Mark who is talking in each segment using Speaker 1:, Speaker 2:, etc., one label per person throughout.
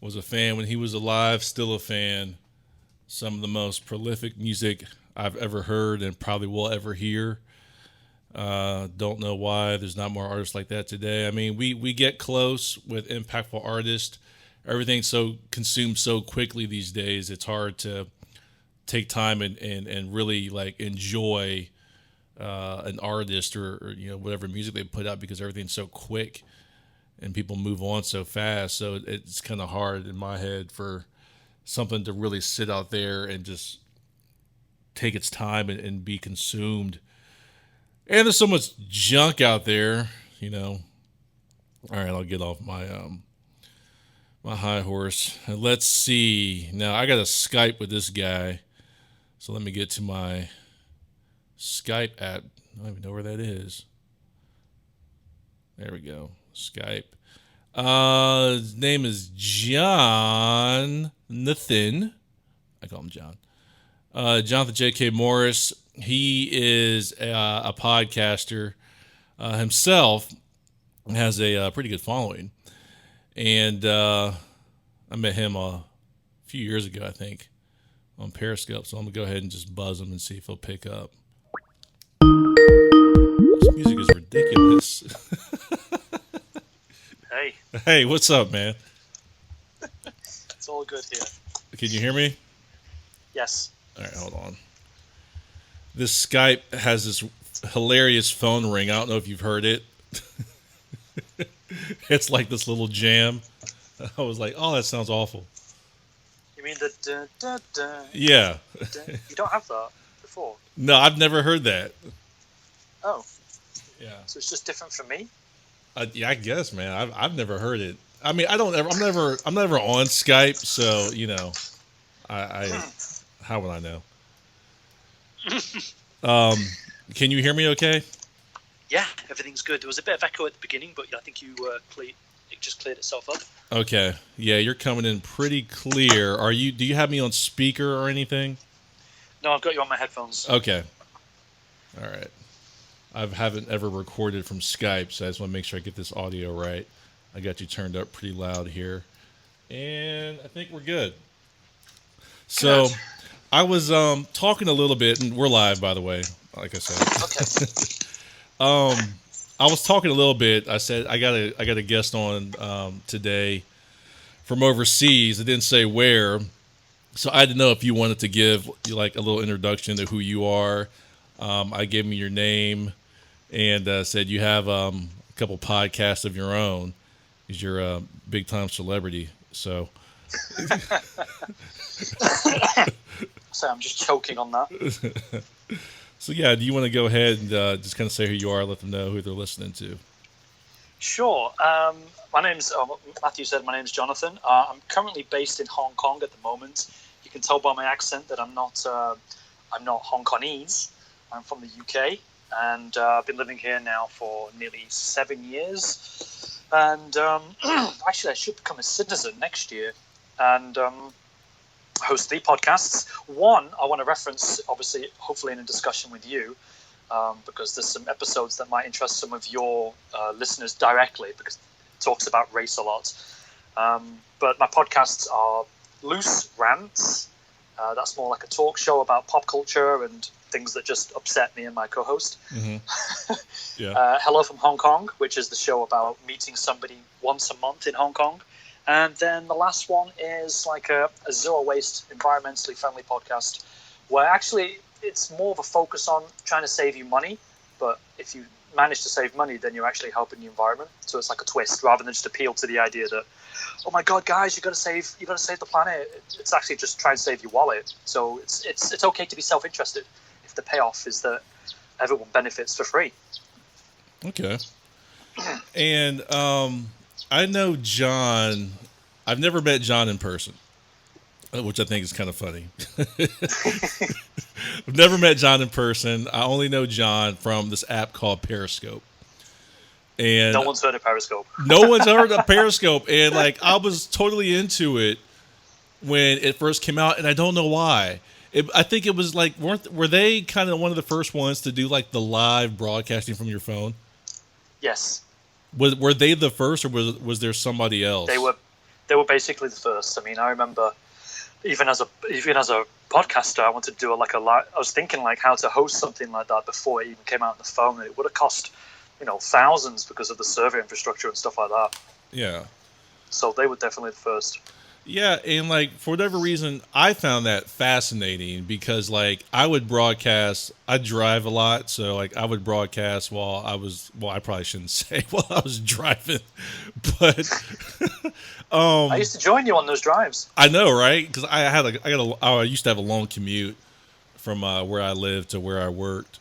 Speaker 1: Was a fan when he was alive, still a fan. Some of the most prolific music I've ever heard and probably will ever hear. Don't know why there's not more artists like that today. I mean, we get close with impactful artists. Everything's so consumed so quickly these days. It's hard to take time and really like enjoy an artist or whatever music they put out because everything's so quick and people move on so fast. So it's kind of hard in my head for something to really sit out there and just take its time and be consumed. And there's so much junk out there, All right, I'll get off my my high horse. Let's see. Now I got a Skype with this guy. So let me get to my Skype app. I don't even know where that is. There we go. Skype. His name is Jonathan. I call him John. Jonathan J.K. Morris. He is a podcaster himself. Has a pretty good following. And I met him a few years ago, I think, on Periscope. So I'm going to go ahead and just buzz him and see if he'll pick up. This music is ridiculous.
Speaker 2: Hey.
Speaker 1: Hey, what's up, man?
Speaker 2: It's all good here.
Speaker 1: Can you hear me?
Speaker 2: Yes.
Speaker 1: All right, hold on. This Skype has this hilarious phone ring. I don't know if you've heard it. It's like this little jam. I was like, oh, that sounds awful.
Speaker 2: You mean the dun, dun, dun,
Speaker 1: Yeah.
Speaker 2: dun? You don't have that before?
Speaker 1: No, I've never heard that.
Speaker 2: Oh.
Speaker 1: Yeah.
Speaker 2: So it's just different from me?
Speaker 1: Yeah, I guess, man. I've never heard it. I mean, I'm never on Skype, so I how would I know? Can you hear me okay?
Speaker 2: Yeah, everything's good. There was a bit of echo at the beginning, but I think it just cleared itself up.
Speaker 1: Okay. Yeah, you're coming in pretty clear. Do you have me on speaker or anything?
Speaker 2: No, I've got you on my headphones.
Speaker 1: Okay. All right. I haven't ever recorded from Skype, so I just want to make sure I get this audio right. I got you turned up pretty loud here. And I think we're good. So I was talking a little bit, and we're live, by the way, like I said.
Speaker 2: Okay.
Speaker 1: I was talking a little bit. I said I got a guest on today from overseas. I didn't say where, so I didn't know if you wanted to give like a little introduction to who you are. I gave him your name and said you have a couple podcasts of your own because you're a big time celebrity. So,
Speaker 2: So I'm just choking on that.
Speaker 1: So yeah, do you want to go ahead and just kind of say who you are, let them know who they're listening to?
Speaker 2: Sure. Matthew said my name's Jonathan. I'm currently based in Hong Kong at the moment. You can tell by my accent that I'm not Hong Kongese. I'm from the UK, and I've been living here now for nearly 7 years. And actually, I should become a citizen next year and host 3 podcasts. One, I want to reference, obviously, hopefully in a discussion with you, because there's some episodes that might interest some of your listeners directly, because it talks about race a lot. But my podcasts are Loose Rants. That's more like a talk show about pop culture and things that just upset me and my co-host.
Speaker 1: Mm-hmm. Yeah.
Speaker 2: Hello from Hong Kong, which is the show about meeting somebody once a month in Hong Kong. And then the last one is like a zero-waste, environmentally friendly podcast, where actually it's more of a focus on trying to save you money. But if you manage to save money, then you're actually helping the environment. So it's like a twist, rather than just appeal to the idea that, oh my God, guys, you got to save the planet. It's actually just try and save your wallet. So it's okay to be self-interested if the payoff is that everyone benefits for free.
Speaker 1: Okay. And I know John. I've never met John in person, which I think is kind of funny. I've never met John in person. I only know John from this app called Periscope. And
Speaker 2: no one's heard of Periscope.
Speaker 1: No one's heard of Periscope. And like I was totally into it when it first came out, and I don't know why. I think it was like were they kind of one of the first ones to do like the live broadcasting from your phone?
Speaker 2: Yes.
Speaker 1: Were they the first, or was there somebody else?
Speaker 2: They they were basically the first. I mean, I remember even as a podcaster, I wanted to do I was thinking like how to host something like that before it even came out on the phone. It would have cost, thousands because of the server infrastructure and stuff like that.
Speaker 1: Yeah.
Speaker 2: So they were definitely the first.
Speaker 1: Yeah, and like for whatever reason, I found that fascinating because like I would broadcast. I drive a lot, so like I would broadcast while I was. Well, I probably shouldn't say while I was driving, but
Speaker 2: I used to join you on those drives.
Speaker 1: I know, right? Because I used to have a long commute from where I lived to where I worked,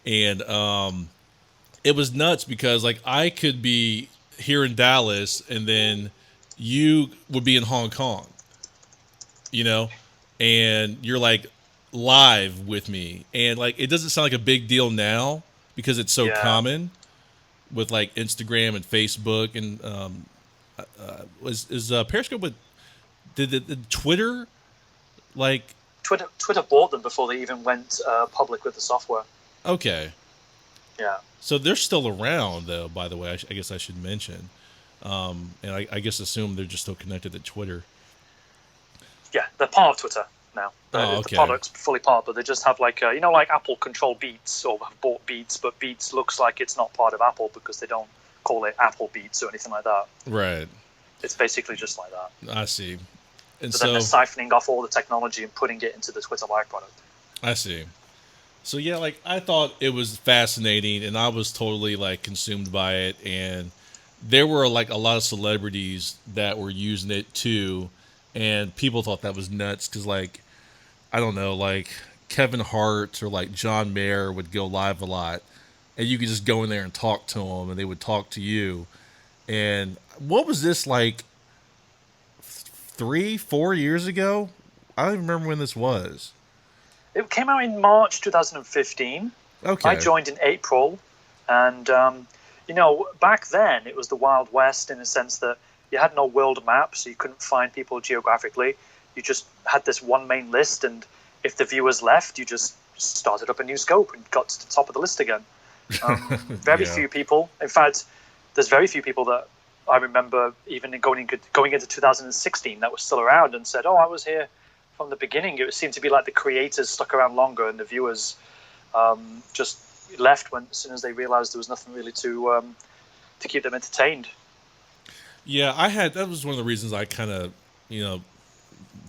Speaker 1: and it was nuts because like I could be here in Dallas and then you would be in Hong Kong, and you're like live with me. And like, it doesn't sound like a big deal now because it's so common with like Instagram and Facebook and, is Periscope with, did Twitter, like.
Speaker 2: Twitter bought them before they even went public with the software.
Speaker 1: Okay.
Speaker 2: Yeah.
Speaker 1: So they're still around though, by the way, I guess I should mention. And I guess assume they're just still connected to Twitter.
Speaker 2: Yeah, they're part of Twitter now.
Speaker 1: Okay.
Speaker 2: The product's fully part, but they just have like like Apple control Beats or have bought Beats, but Beats looks like it's not part of Apple because they don't call it Apple Beats or anything like that.
Speaker 1: Right.
Speaker 2: It's basically just like that.
Speaker 1: I see. And
Speaker 2: then they're siphoning off all the technology and putting it into the Twitter Live product.
Speaker 1: I see. So yeah, like I thought it was fascinating, and I was totally like consumed by it, and there were like a lot of celebrities that were using it too, and people thought that was nuts because like I don't know, like Kevin Hart or like John Mayer would go live a lot, and you could just go in there and talk to them, and they would talk to you. And what was this like 3-4 years ago? I don't even remember when this was.
Speaker 2: It came out in March 2015.
Speaker 1: Okay.
Speaker 2: I joined in April, and back then it was the Wild West in a sense that you had no world map, so you couldn't find people geographically. You just had this one main list, and if the viewers left, you just started up a new scope and got to the top of the list again. Very few people. In fact, there's very few people that I remember even going into 2016 that were still around and said, "Oh, I was here from the beginning." It seemed to be like the creators stuck around longer, and the viewers just left as soon as they realized there was nothing really to keep them entertained.
Speaker 1: Yeah, that was one of the reasons I kind of,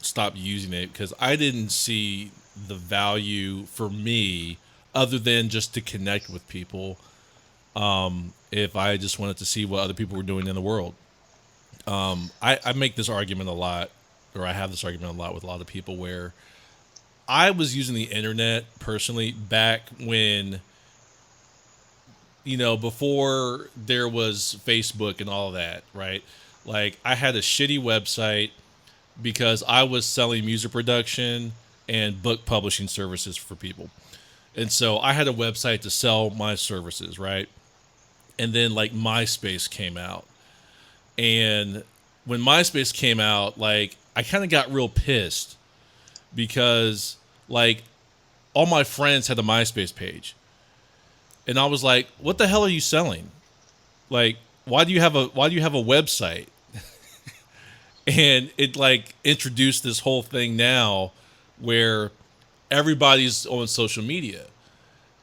Speaker 1: stopped using it because I didn't see the value for me other than just to connect with people. If I just wanted to see what other people were doing in the world. I make this argument a lot, or I have this argument a lot with a lot of people where I was using the internet personally back when, before there was Facebook and all of that, right? Like I had a shitty website because I was selling music production and book publishing services for people. And so I had a website to sell my services, right? And then like MySpace came out. And when MySpace came out, like I kind of got real pissed because like all my friends had a MySpace page. And I was like, what the hell are you selling? Like, why do you have a website? And it like introduced this whole thing now where everybody's on social media.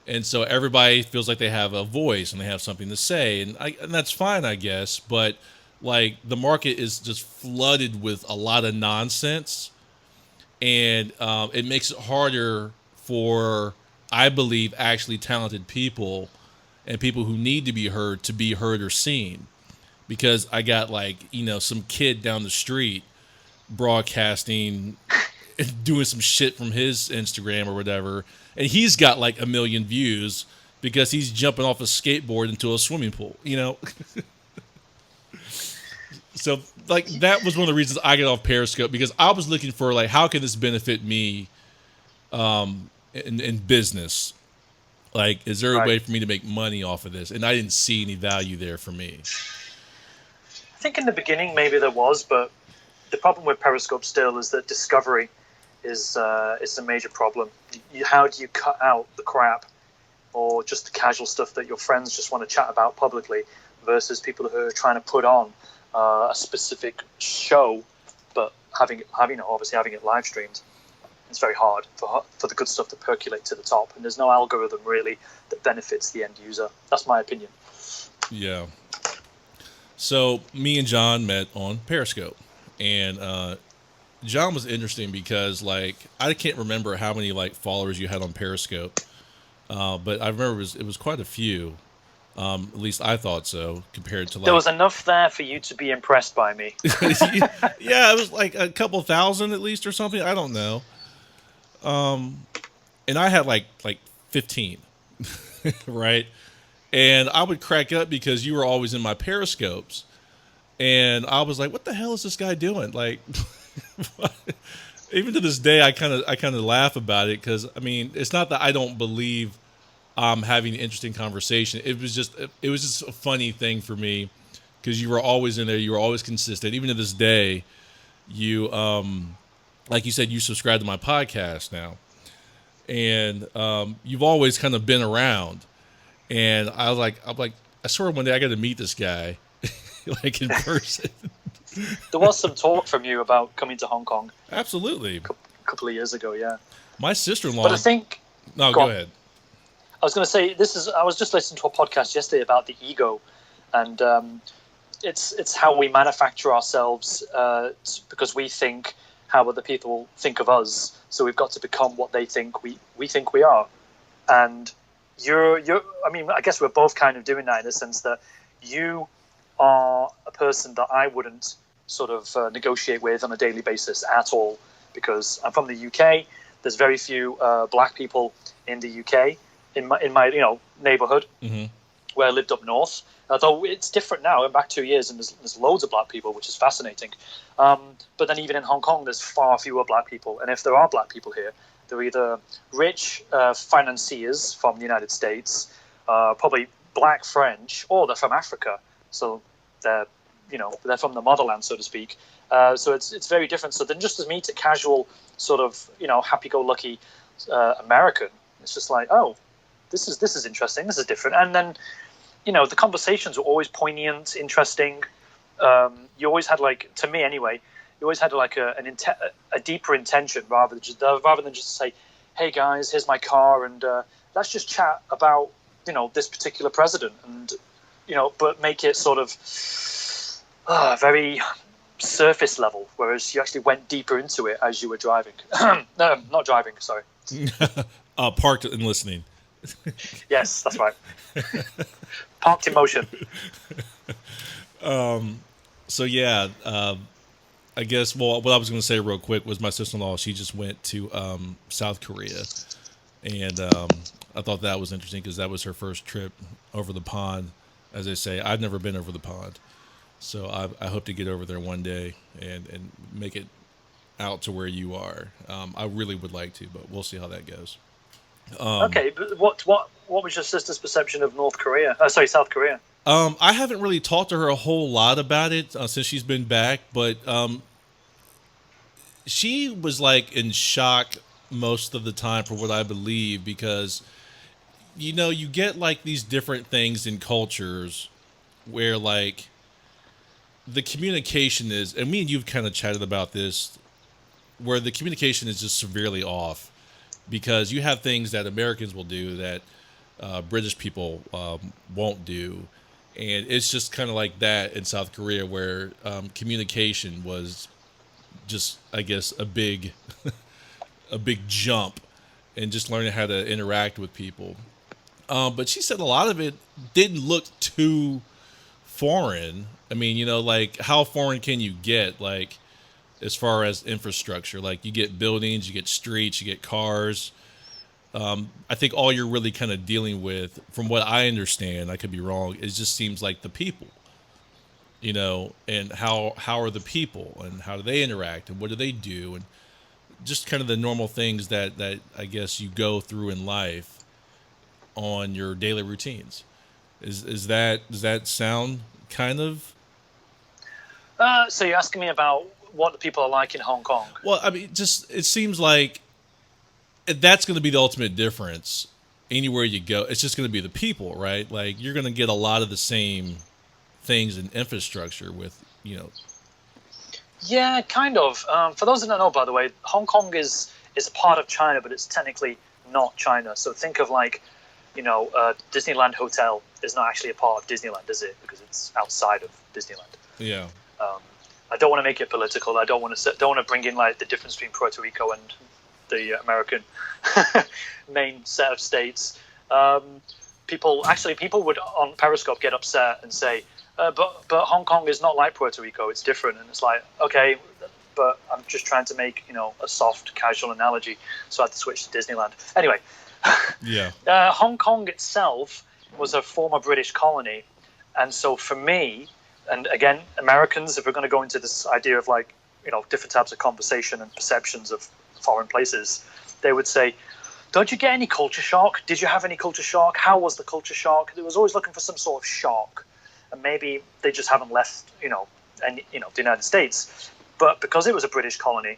Speaker 1: And so everybody feels like they have a voice and they have something to say. And that's fine, I guess. But like the market is just flooded with a lot of nonsense. And it makes it harder for, I believe, actually talented people and people who need to be heard or seen. Because I got like, some kid down the street broadcasting, doing some shit from his Instagram or whatever. And he's got like 1 million views because he's jumping off a skateboard into a swimming pool, So like that was one of the reasons I got off Periscope, because I was looking for like, how can this benefit me in business? Like, is there a way for me to make money off of this? And I didn't see any value there for me.
Speaker 2: I think in the beginning maybe there was, but the problem with Periscope still is that discovery is a major problem. How do you cut out the crap or just the casual stuff that your friends just want to chat about publicly versus people who are trying to put on a specific show, but having it live streamed, it's very hard for the good stuff to percolate to the top, and there's no algorithm really that benefits the end user. That's my opinion.
Speaker 1: Yeah. So me and John met on Periscope, and John was interesting because like I can't remember how many like followers you had on Periscope, but I remember it was quite a few. At least I thought so compared to like
Speaker 2: There was enough there for you to be impressed by me.
Speaker 1: yeah, it was like a couple thousand at least or something. I don't know. And I had like 15, right? And I would crack up because you were always in my Periscopes, and I was like, "What the hell is this guy doing?" Like, even to this day, I kind of laugh about it because I mean, it's not that I don't believe I'm having an interesting conversation. It was just a funny thing for me because you were always in there. You were always consistent. Even to this day, you like you said, you subscribe to my podcast now, and you've always kind of been around. And I'm like, I swear one day I got to meet this guy, like in person.
Speaker 2: There was some talk from you about coming to Hong Kong.
Speaker 1: Absolutely.
Speaker 2: A couple of years ago, yeah.
Speaker 1: My sister-in-law.
Speaker 2: But I think.
Speaker 1: No, go ahead.
Speaker 2: I was going to say I was just listening to a podcast yesterday about the ego, and it's how we manufacture ourselves because we think how other people think of us. So we've got to become what they think we think we are, and. I mean, I guess we're both kind of doing that in the sense that you are a person that I wouldn't sort of negotiate with on a daily basis at all, because I'm from the UK. There's very few black people in the UK in my neighborhood where I lived up north. Although it's different now. I'm back 2 years and there's loads of black people, which is fascinating. But then even in Hong Kong, there's far fewer black people. And if there are black people here, they're either rich financiers from the United States, probably black French, or they're from Africa. So they're from the motherland, so to speak. So it's very different. So then just to meet a casual sort of, happy-go-lucky American, it's just like, oh, this is interesting. This is different. And then, the conversations were always poignant, interesting. You always had to me anyway, you always had a deeper intention rather than just to say, hey guys, here's my car and let's just chat about this particular president, and but make it sort of very surface level, whereas you actually went deeper into it as you were driving. No, not driving, sorry.
Speaker 1: Parked and listening.
Speaker 2: Yes, that's right. Parked in motion.
Speaker 1: So yeah, I guess, what I was going to say real quick was my sister-in-law, she just went to South Korea, and I thought that was interesting because that was her first trip over the pond. As I say, I've never been over the pond, so I hope to get over there one day and make it out to where you are. I really would like to, but we'll see how that goes.
Speaker 2: Okay, but what was your sister's perception of South Korea?
Speaker 1: I haven't really talked to her a whole lot about it since she's been back, but she was in shock most of the time, for what I believe, because you get these different things in cultures where the communication is, and me and you've kind of chatted about this, where the communication is just severely off, because you have things that Americans will do that British people won't do. And it's just kind of like that in South Korea, where communication was just, I guess, a big jump, and just learning how to interact with people. But she said a lot of it didn't look too foreign. I mean, how foreign can you get, as far as infrastructure? You get buildings, you get streets, you get cars. I think all you're really kind of dealing with, from what I understand, I could be wrong, it just seems like the people, and how are the people, and how do they interact, and what do they do, and just kind of the normal things that I guess you go through in life on your daily routines. Does that sound kind of?
Speaker 2: So you're asking me about what the people are like in Hong Kong?
Speaker 1: Well, I mean, it seems like that's going to be the ultimate difference anywhere you go. It's just going to be the people, right? You're going to get a lot of the same things and infrastructure with,
Speaker 2: Yeah, kind of. For those that don't know, by the way, Hong Kong is a part of China, but it's technically not China. So think of like, Disneyland Hotel is not actually a part of Disneyland, is it? Because it's outside of Disneyland.
Speaker 1: Yeah.
Speaker 2: I don't want to make it political. I don't want to bring in like the difference between Puerto Rico and the American main set of states. People would on Periscope get upset and say, but Hong Kong is not like Puerto Rico. It's different. And it's like, okay, but I'm just trying to make a soft, casual analogy. So I had to switch to Disneyland. Anyway,
Speaker 1: Yeah.
Speaker 2: Hong Kong itself was a former British colony, and so for me, and again, Americans, if we're going to go into this idea of like different types of conversation and perceptions of foreign places, they would say, don't you get any culture shock? Did you have any culture shock? How was the culture shock? They was always looking for some sort of shock, and maybe they just haven't left the United States. But because it was a British colony,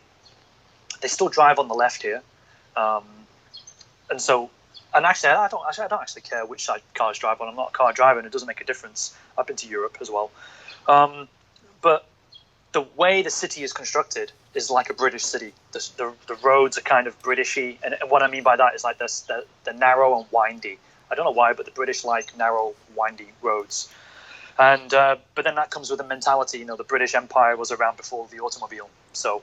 Speaker 2: they still drive on the left here, and actually I don't actually care which side cars drive on. I'm not a car driver, and it doesn't make a difference. I've been to Europe as well, but the way the city is constructed is like a British city. The roads are kind of Britishy, and what I mean by that is like they're narrow and windy. I don't know why, but the British like narrow, windy roads. And but then that comes with a mentality. The British Empire was around before the automobile, so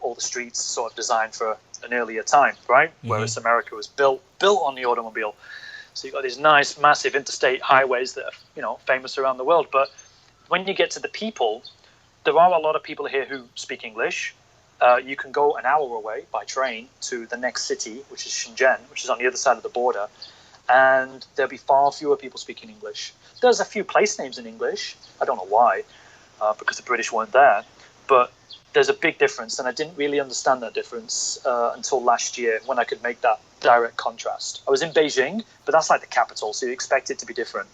Speaker 2: all the streets sort of designed for an earlier time, right? Mm-hmm. Whereas America was built on the automobile. So you've got these nice, massive interstate highways that are famous around the world. But when you get to the people, there are a lot of people here who speak English. You can go an hour away by train to the next city, which is Shenzhen, which is on the other side of the border, and there'll be far fewer people speaking English. There's a few place names in English. I don't know why, because the British weren't there. But there's a big difference, and I didn't really understand that difference until last year when I could make that direct contrast. I was in Beijing, but that's like the capital, so you expect it to be different.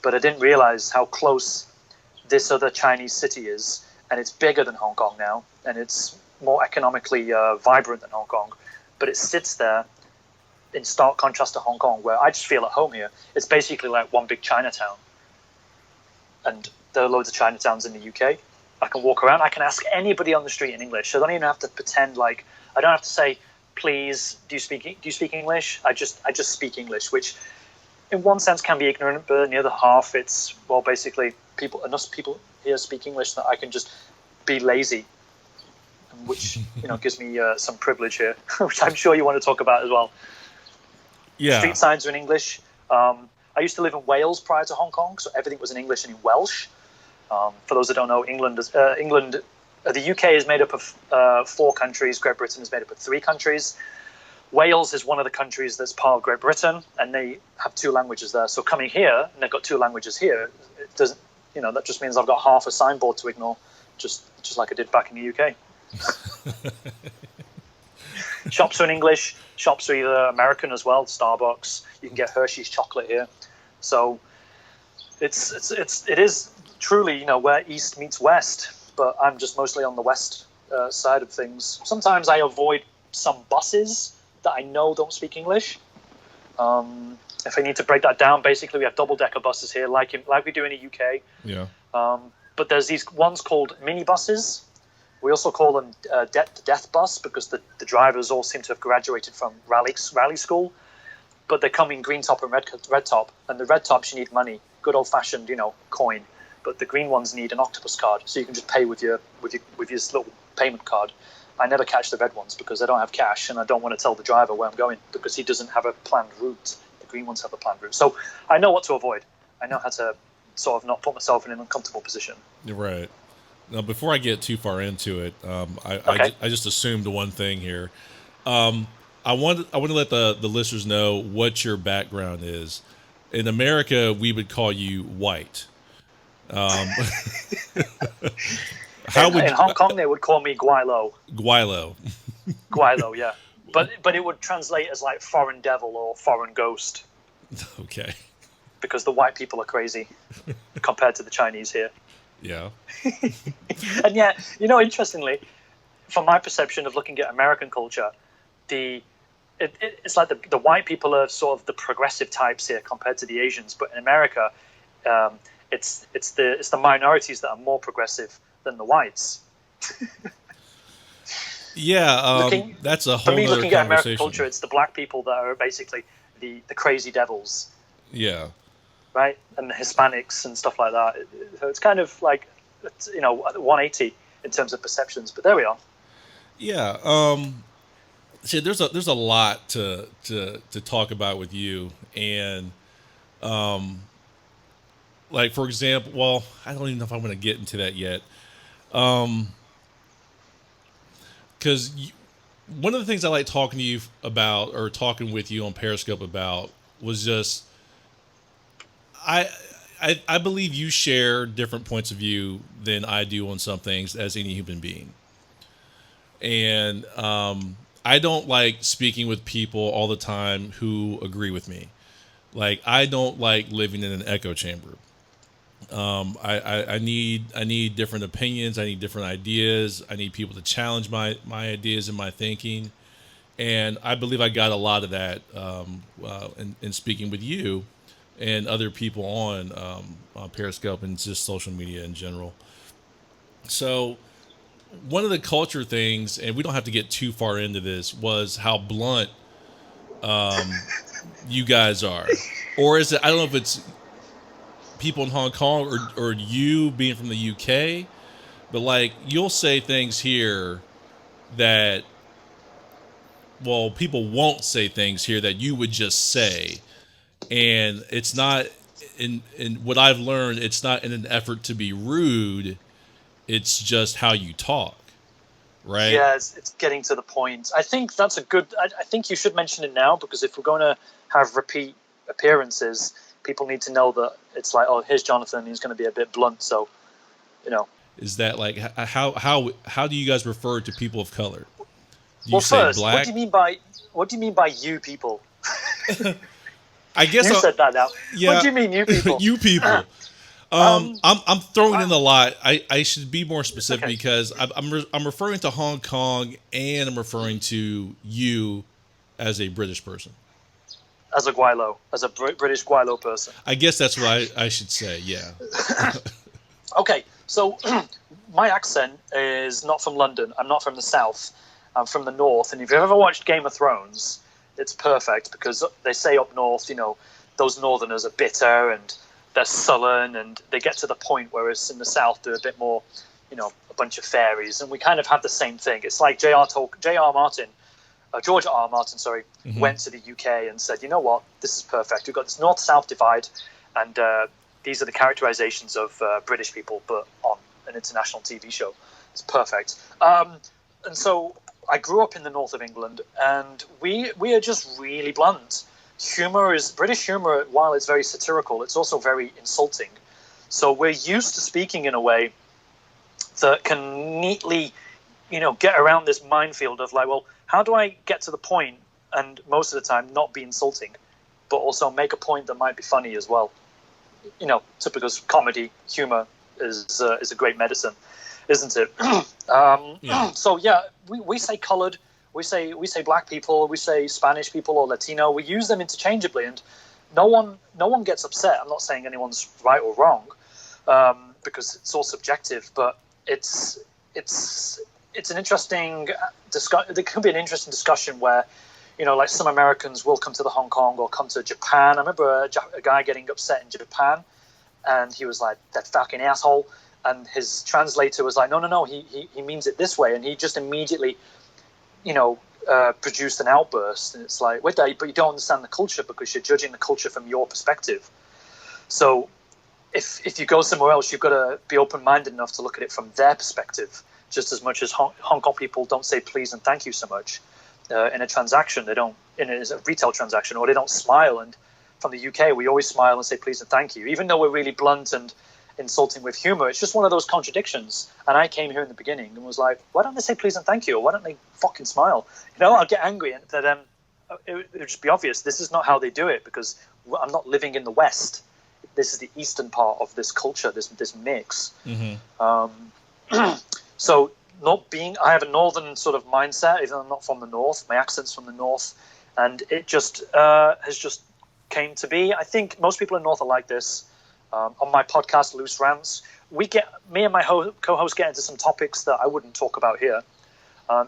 Speaker 2: But I didn't realize how close this other Chinese city is, and it's bigger than Hong Kong now, and it's more economically vibrant than Hong Kong. But it sits there in stark contrast to Hong Kong, where I just feel at home here. It's basically like one big Chinatown. And there are loads of Chinatowns in the UK. I can walk around. I can ask anybody on the street in English. I don't even have to pretend like I don't have to say, "Please, do you speak English?" I just speak English, which in one sense can be ignorant, but in the other half, it's basically enough people here speak English that I can just be lazy, which gives me some privilege here, which I'm sure you want to talk about as well.
Speaker 1: Yeah.
Speaker 2: Street signs are in English. I used to live in Wales prior to Hong Kong, so everything was in English and in Welsh. For those that don't know, the UK is made up of 4 countries. Great Britain is made up of 3 countries. Wales is one of the countries that's part of Great Britain, and they have 2 languages there. So coming here, and they've got 2 languages here, it doesn't, that just means I've got half a signboard to ignore, just like I did back in the UK. Shops are in English. Shops are either American as well. Starbucks. You can get Hershey's chocolate here. So it is truly where East meets West. But I'm just mostly on the West side of things. Sometimes I avoid some buses that I know don't speak English. If I need to break that down, basically we have double-decker buses here, like we do in the UK.
Speaker 1: Yeah.
Speaker 2: But there's these ones called minibuses. We also call them the death bus because the drivers all seem to have graduated from rally school. But they come in green top and red top. And the red tops, you need money, good old-fashioned, coin. But the green ones need an octopus card, so you can just pay with your little payment card. I never catch the red ones because I don't have cash, and I don't want to tell the driver where I'm going because he doesn't have a planned route. The green ones have a planned route. So I know what to avoid. I know how to sort of not put myself in an uncomfortable position.
Speaker 1: You're right. Now, before I get too far into it, I just assumed one thing here. I want to let the listeners know what your background is. In America, we would call you white.
Speaker 2: In Hong Kong, they would call me Guilo. Guilo, yeah. But it would translate as like foreign devil or foreign ghost.
Speaker 1: Okay.
Speaker 2: Because the white people are crazy compared to the Chinese here.
Speaker 1: Yeah.
Speaker 2: And yeah, interestingly, from my perception of looking at American culture, it's like the white people are sort of the progressive types here compared to the Asians. But in America, it's the minorities that are more progressive than the whites.
Speaker 1: Yeah, that's a
Speaker 2: For
Speaker 1: whole
Speaker 2: me,
Speaker 1: nother
Speaker 2: looking at American
Speaker 1: conversation.
Speaker 2: culture, it's the black people that are basically the crazy devils,
Speaker 1: Yeah.
Speaker 2: right? And the Hispanics and stuff like that. So it's kind of like, 180 in terms of perceptions. But there we are.
Speaker 1: Yeah. See, there's a lot to talk about with you, and like for example, well, I don't even know if I'm going to get into that yet, because one of the things I like talking to you about, or talking with you on Periscope about, was just I. I believe you share different points of view than I do on some things as any human being. And I don't like speaking with people all the time who agree with me. Like, I don't like living in an echo chamber. I need different opinions. I need different ideas. I need people to challenge my ideas and my thinking. And I believe I got a lot of that in speaking with you and other people on Periscope and just social media in general. So one of the culture things, and we don't have to get too far into this, was how blunt you guys are. Or is it, I don't know if it's people in Hong Kong or you being from the UK, but like you'll say things here that, well, people won't say things here that you would just say. And it's not, in what I've learned, it's not in an effort to be rude, it's just how you talk. Right?
Speaker 2: Yeah, it's getting to the point. I think that's a good. I think you should mention it now, because if we're going to have repeat appearances, people need to know that it's like, oh, here's Jonathan. He's going to be a bit blunt, so
Speaker 1: Is that like how do you guys refer to people of color? Do you
Speaker 2: well,
Speaker 1: say
Speaker 2: first,
Speaker 1: black?
Speaker 2: what do you mean by you people?
Speaker 1: I guess
Speaker 2: you said that now.
Speaker 1: Yeah,
Speaker 2: What do you mean, you people?
Speaker 1: you people. I'm throwing in a lot. I should be more specific,
Speaker 2: okay.
Speaker 1: because I'm referring to Hong Kong, and I'm referring to you as a British person.
Speaker 2: As a Guaylo, as a British Guaylo person.
Speaker 1: I guess that's what I should say. Yeah.
Speaker 2: Okay, so my accent is not from London. I'm not from the south. I'm from the north. And if you've ever watched Game of Thrones, it's perfect, because they say up north, those northerners are bitter and they're sullen, and they get to the point, whereas in the south they're a bit more, a bunch of fairies. And we kind of have the same thing. It's like George R. Martin, went to the UK and said, you know what, this is perfect. We've got this north-south divide, and these are the characterizations of British people, but on an international TV show. It's perfect. And so I grew up in the north of England, and we are just really blunt. British humor, while it's very satirical, it's also very insulting. So we're used to speaking in a way that can neatly, get around this minefield of like, well, how do I get to the point, and most of the time not be insulting, but also make a point that might be funny as well. Because comedy, humor is a great medicine, isn't it?
Speaker 1: Yeah.
Speaker 2: So yeah, we say colored. We say black people, we say Spanish people or Latino. We use them interchangeably, and no one gets upset. I'm not saying anyone's right or wrong, because it's all subjective. But it's an interesting discussion. There could be an interesting discussion where, like some Americans will come to the Hong Kong or come to Japan. I remember a guy getting upset in Japan, and he was like, "That fucking asshole," and his translator was like, "No, he means it this way," and he just immediately produced an outburst. And it's like, wait, but you don't understand the culture, because you're judging the culture from your perspective. So if you go somewhere else, you've got to be open-minded enough to look at it from their perspective, just as much as Hong Kong people don't say please and thank you so much in a transaction. They don't, in a retail transaction, or they don't smile. And from the UK, we always smile and say please and thank you, even though we're really blunt and insulting with humor. It's just one of those contradictions. And I came here in the beginning and was like, why don't they say please and thank you, or why don't they fucking smile? I'll get angry, and then it would just be obvious this is not how they do it, because I'm not living in the West. This is the eastern part of this culture, this mix. Mm-hmm. So I have a northern sort of mindset, even though I'm not from the north. My accent's from the north, and it just has just came to be. I think most people in the north are like this. On my podcast, Loose Rants, me and my co-host get into some topics that I wouldn't talk about here.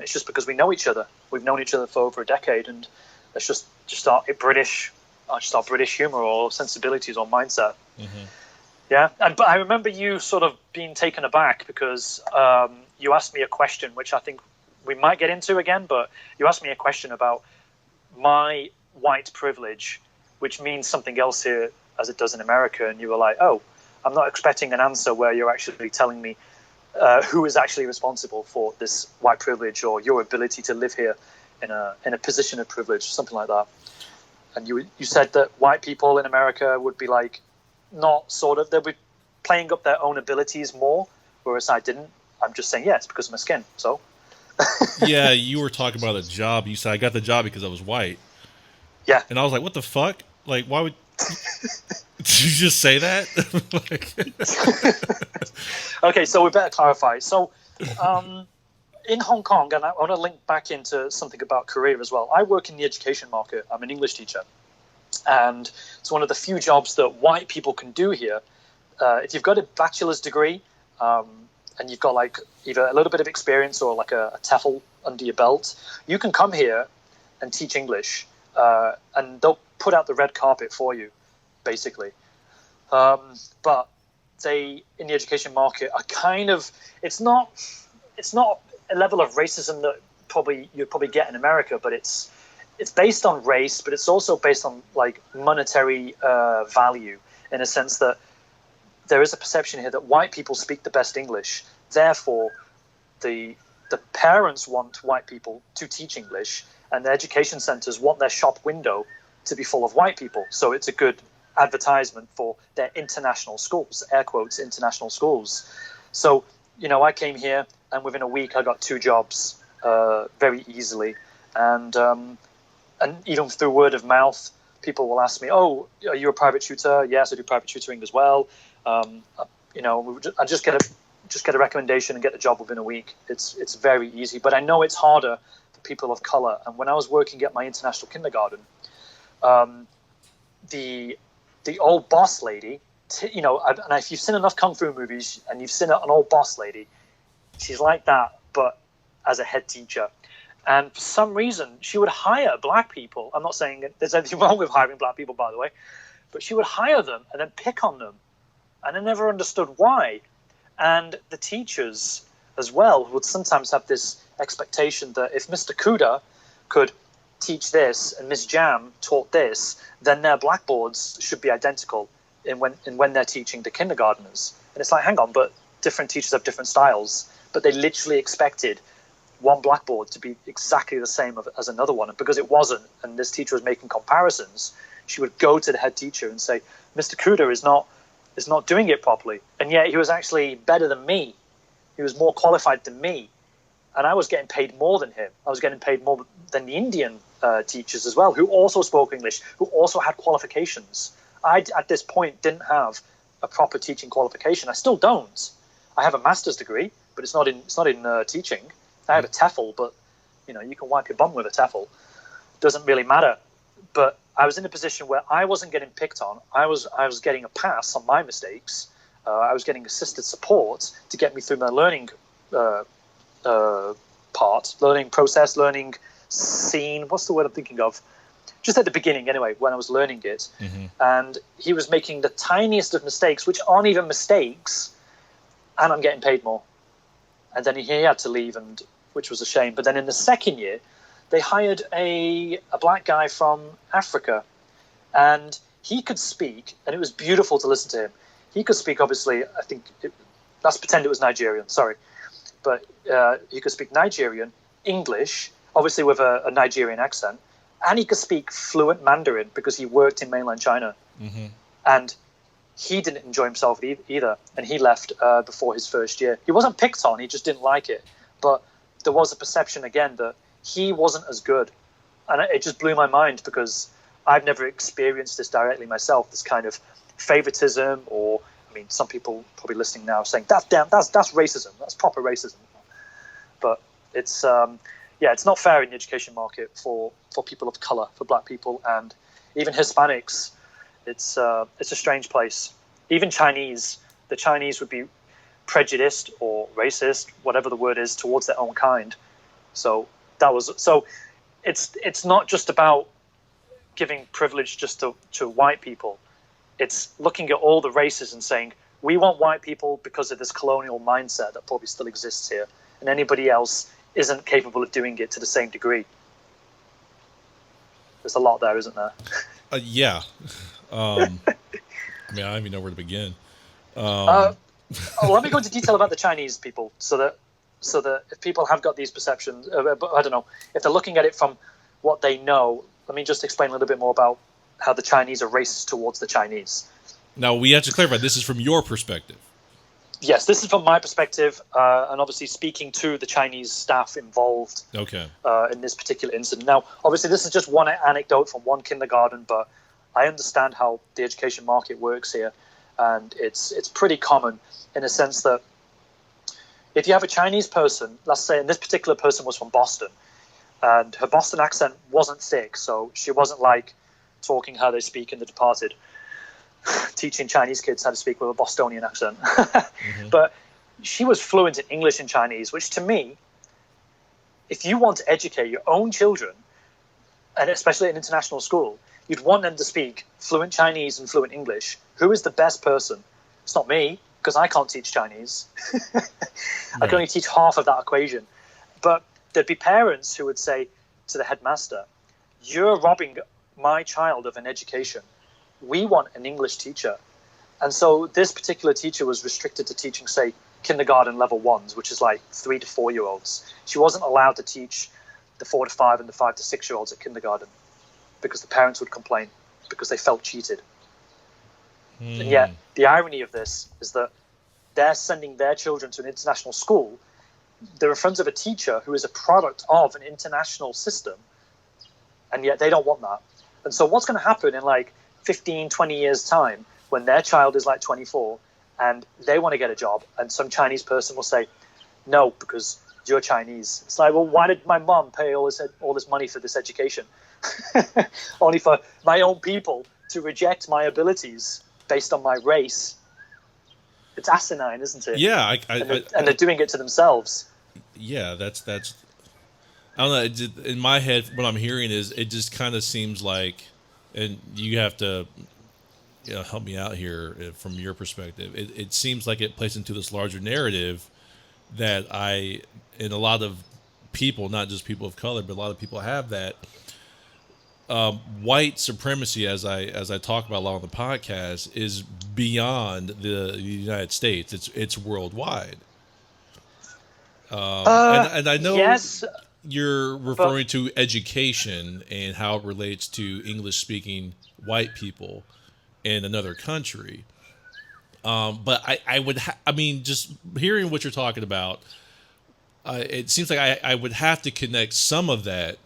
Speaker 2: It's just because we know each other. We've known each other for over a decade, and it's just our British humor or sensibilities or mindset.
Speaker 1: Mm-hmm.
Speaker 2: Yeah, but I remember you sort of being taken aback because you asked me a question, which I think we might get into again, but you asked me a question about my white privilege, which means something else here as it does in America, and you were like, oh, I'm not expecting an answer where you're actually telling me who is actually responsible for this white privilege or your ability to live here in a position of privilege, something like that. And you said that white people in America would be like, not sort of, they'll be playing up their own abilities more, whereas I didn't. I'm just saying, yeah, it's because of my skin. So
Speaker 1: Yeah, you were talking about a job. You said I got the job because I was white.
Speaker 2: Yeah.
Speaker 1: And I was like, what the fuck? Like, why would did you just say that?
Speaker 2: Okay, so we better clarify. So in Hong Kong, and I want to link back into something about career as well. I work in the education market. I'm an English teacher. And it's one of the few jobs that white people can do here. If you've got a bachelor's degree and you've got like either a little bit of experience or like a TEFL under your belt, you can come here and teach English, and they'll put out the red carpet for you, basically. But they, in the education market, are kind of, it's not a level of racism that you'd probably get in America, but it's based on race, but it's also based on like monetary value, in a sense that there is a perception here that white people speak the best English. Therefore, the parents want white people to teach English, and the education centers want their shop window to be full of white people. So it's a good advertisement for their international schools, air quotes, international schools. So, I came here, and within a week I got 2 jobs very easily. And even through word of mouth, people will ask me, "Oh, are you a private tutor?" Yes, I do private tutoring as well. I just get a recommendation and get the job within a week. It's very easy, but I know it's harder for people of color. And when I was working at my international kindergarten, the old boss lady, and if you've seen enough kung fu movies and you've seen an old boss lady, she's like that, but as a head teacher. And for some reason, she would hire black people. I'm not saying there's anything wrong with hiring black people, by the way, but she would hire them and then pick on them. And I never understood why. And the teachers as well would sometimes have this expectation that if Mr. Kuda could teach this and Miss Jam taught this, then their blackboards should be identical in when they're teaching the kindergartners. And it's like, hang on, but different teachers have different styles. But they literally expected one blackboard to be exactly the same as another one. And because it wasn't, and this teacher was making comparisons, she would go to the head teacher and say, Mr. Kuda is not doing it properly. And yet he was actually better than me. He was more qualified than me. And I was getting paid more than him. I was getting paid more than the Indian teachers as well, who also spoke English, who also had qualifications. I, at this point, didn't have a proper teaching qualification. I still don't. I have a master's degree, but it's not in teaching. I have a TEFL, but you can wipe your bum with a TEFL. Doesn't really matter. But I was in a position where I wasn't getting picked on. I was getting a pass on my mistakes. I was getting assisted support to get me through my learning part, learning process, learning scene. What's the word I'm thinking of? Just at the beginning, anyway, when I was learning it. Mm-hmm. And he was making the tiniest of mistakes, which aren't even mistakes, and I'm getting paid more. And then he had to leave, which was a shame. But then in the second year, they hired a black guy from Africa, and he could speak, and it was beautiful to listen to him. He could speak, obviously, let's pretend it was Nigerian, sorry. But he could speak Nigerian, English, obviously with a Nigerian accent, and he could speak fluent Mandarin because he worked in mainland China. Mm-hmm. And he didn't enjoy himself either, and he left before his first year. He wasn't picked on, he just didn't like it. But there was a perception, again, that he wasn't as good. And it just blew my mind because I've never experienced this directly myself, this kind of favoritism, or, some people probably listening now saying, that's racism, that's proper racism. But it's not fair in the education market for people of color, for black people, and even Hispanics. It's a strange place. even Chinese, the Chinese would be prejudiced or racist, whatever the word is, towards their own kind. So it's not just about giving privilege just to white people. It's looking at all the races and saying, we want white people because of this colonial mindset that probably still exists here, and anybody else isn't capable of doing it to the same degree. There's a lot there, isn't there?
Speaker 1: Yeah. I mean, I don't even know where to begin.
Speaker 2: Let me go into detail about the Chinese people, so that if people have got these perceptions, I don't know, if they're looking at it from what they know, let me just explain a little bit more about how the Chinese are racist towards the Chinese.
Speaker 1: Now, we have to clarify, this is from your perspective.
Speaker 2: Yes, this is from my perspective, and obviously speaking to the Chinese staff involved in this particular incident. Now, obviously, this is just one anecdote from one kindergarten, but I understand how the education market works here, and it's pretty common in a sense that if you have a Chinese person, let's say, and this particular person was from Boston, and her Boston accent wasn't thick, so she wasn't like talking how they speak in The Departed, teaching Chinese kids how to speak with a Bostonian accent. But she was fluent in English and Chinese, which to me, if you want to educate your own children, and especially at an international school, you'd want them to speak fluent Chinese and fluent English. Who is the best person? It's not me, because I can't teach Chinese. I can only teach half of that equation. But there'd be parents who would say to the headmaster, you're robbing my child of an education. We want an English teacher. And so this particular teacher was restricted to teaching, say, kindergarten level 1s, which is like 3 to 4 year olds. She wasn't allowed to teach the 4 to 5 and the 5 to 6 year olds at kindergarten because the parents would complain because they felt cheated. And yet the irony of this is that they're sending their children to an international school. They're in front of a teacher who is a product of an international system, and yet they don't want that. And so what's going to happen in like 15, 20 years time when their child is like 24 and they want to get a job and some Chinese person will say, no, because you're Chinese. It's like, well, why did my mom pay all this money for this education? Only for my own people to reject my abilities based on my race. It's asinine, isn't it?
Speaker 1: Yeah.
Speaker 2: And they're doing it to themselves.
Speaker 1: Yeah, that's I don't know. In my head, what I'm hearing is it just kind of seems like, and you have to help me out here from your perspective. It seems like it plays into this larger narrative that and a lot of people, not just people of color, but a lot of people have that white supremacy, as I talk about a lot on the podcast, is beyond the United States. It's worldwide. And I know you're referring to education and how it relates to English-speaking white people in another country. But I mean, just hearing what you're talking about, it seems like I would have to connect some of that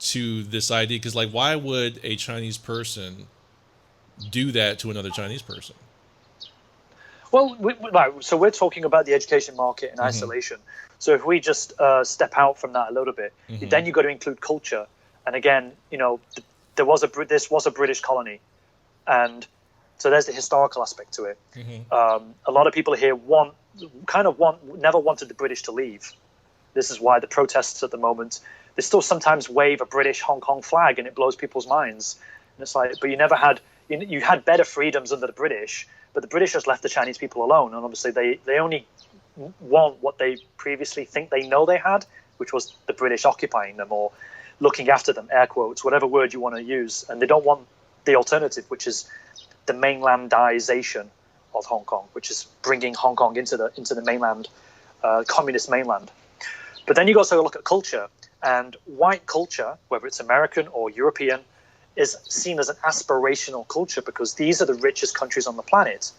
Speaker 1: to this idea, because like, why would a Chinese person do that to another Chinese person?
Speaker 2: Well, so we're talking about the education market in isolation. So if we just step out from that a little bit, then you've got to include culture. And again, this was a British colony, and so there's the historical aspect to it. A lot of people here never wanted the British to leave. This is why the protests at the moment, they still sometimes wave a British Hong Kong flag and it blows people's minds. And it's like, but you never had, you had better freedoms under the British, but the British just left the Chinese people alone. And obviously they only want what they previously think they know they had, which was the British occupying them or looking after them, air quotes, whatever word you want to use. And they don't want the alternative, which is the mainlandization of Hong Kong, which is bringing Hong Kong into the mainland, communist mainland. But then you also look at culture, and white culture, whether it's American or European, is seen as an aspirational culture because these are the richest countries on the planet.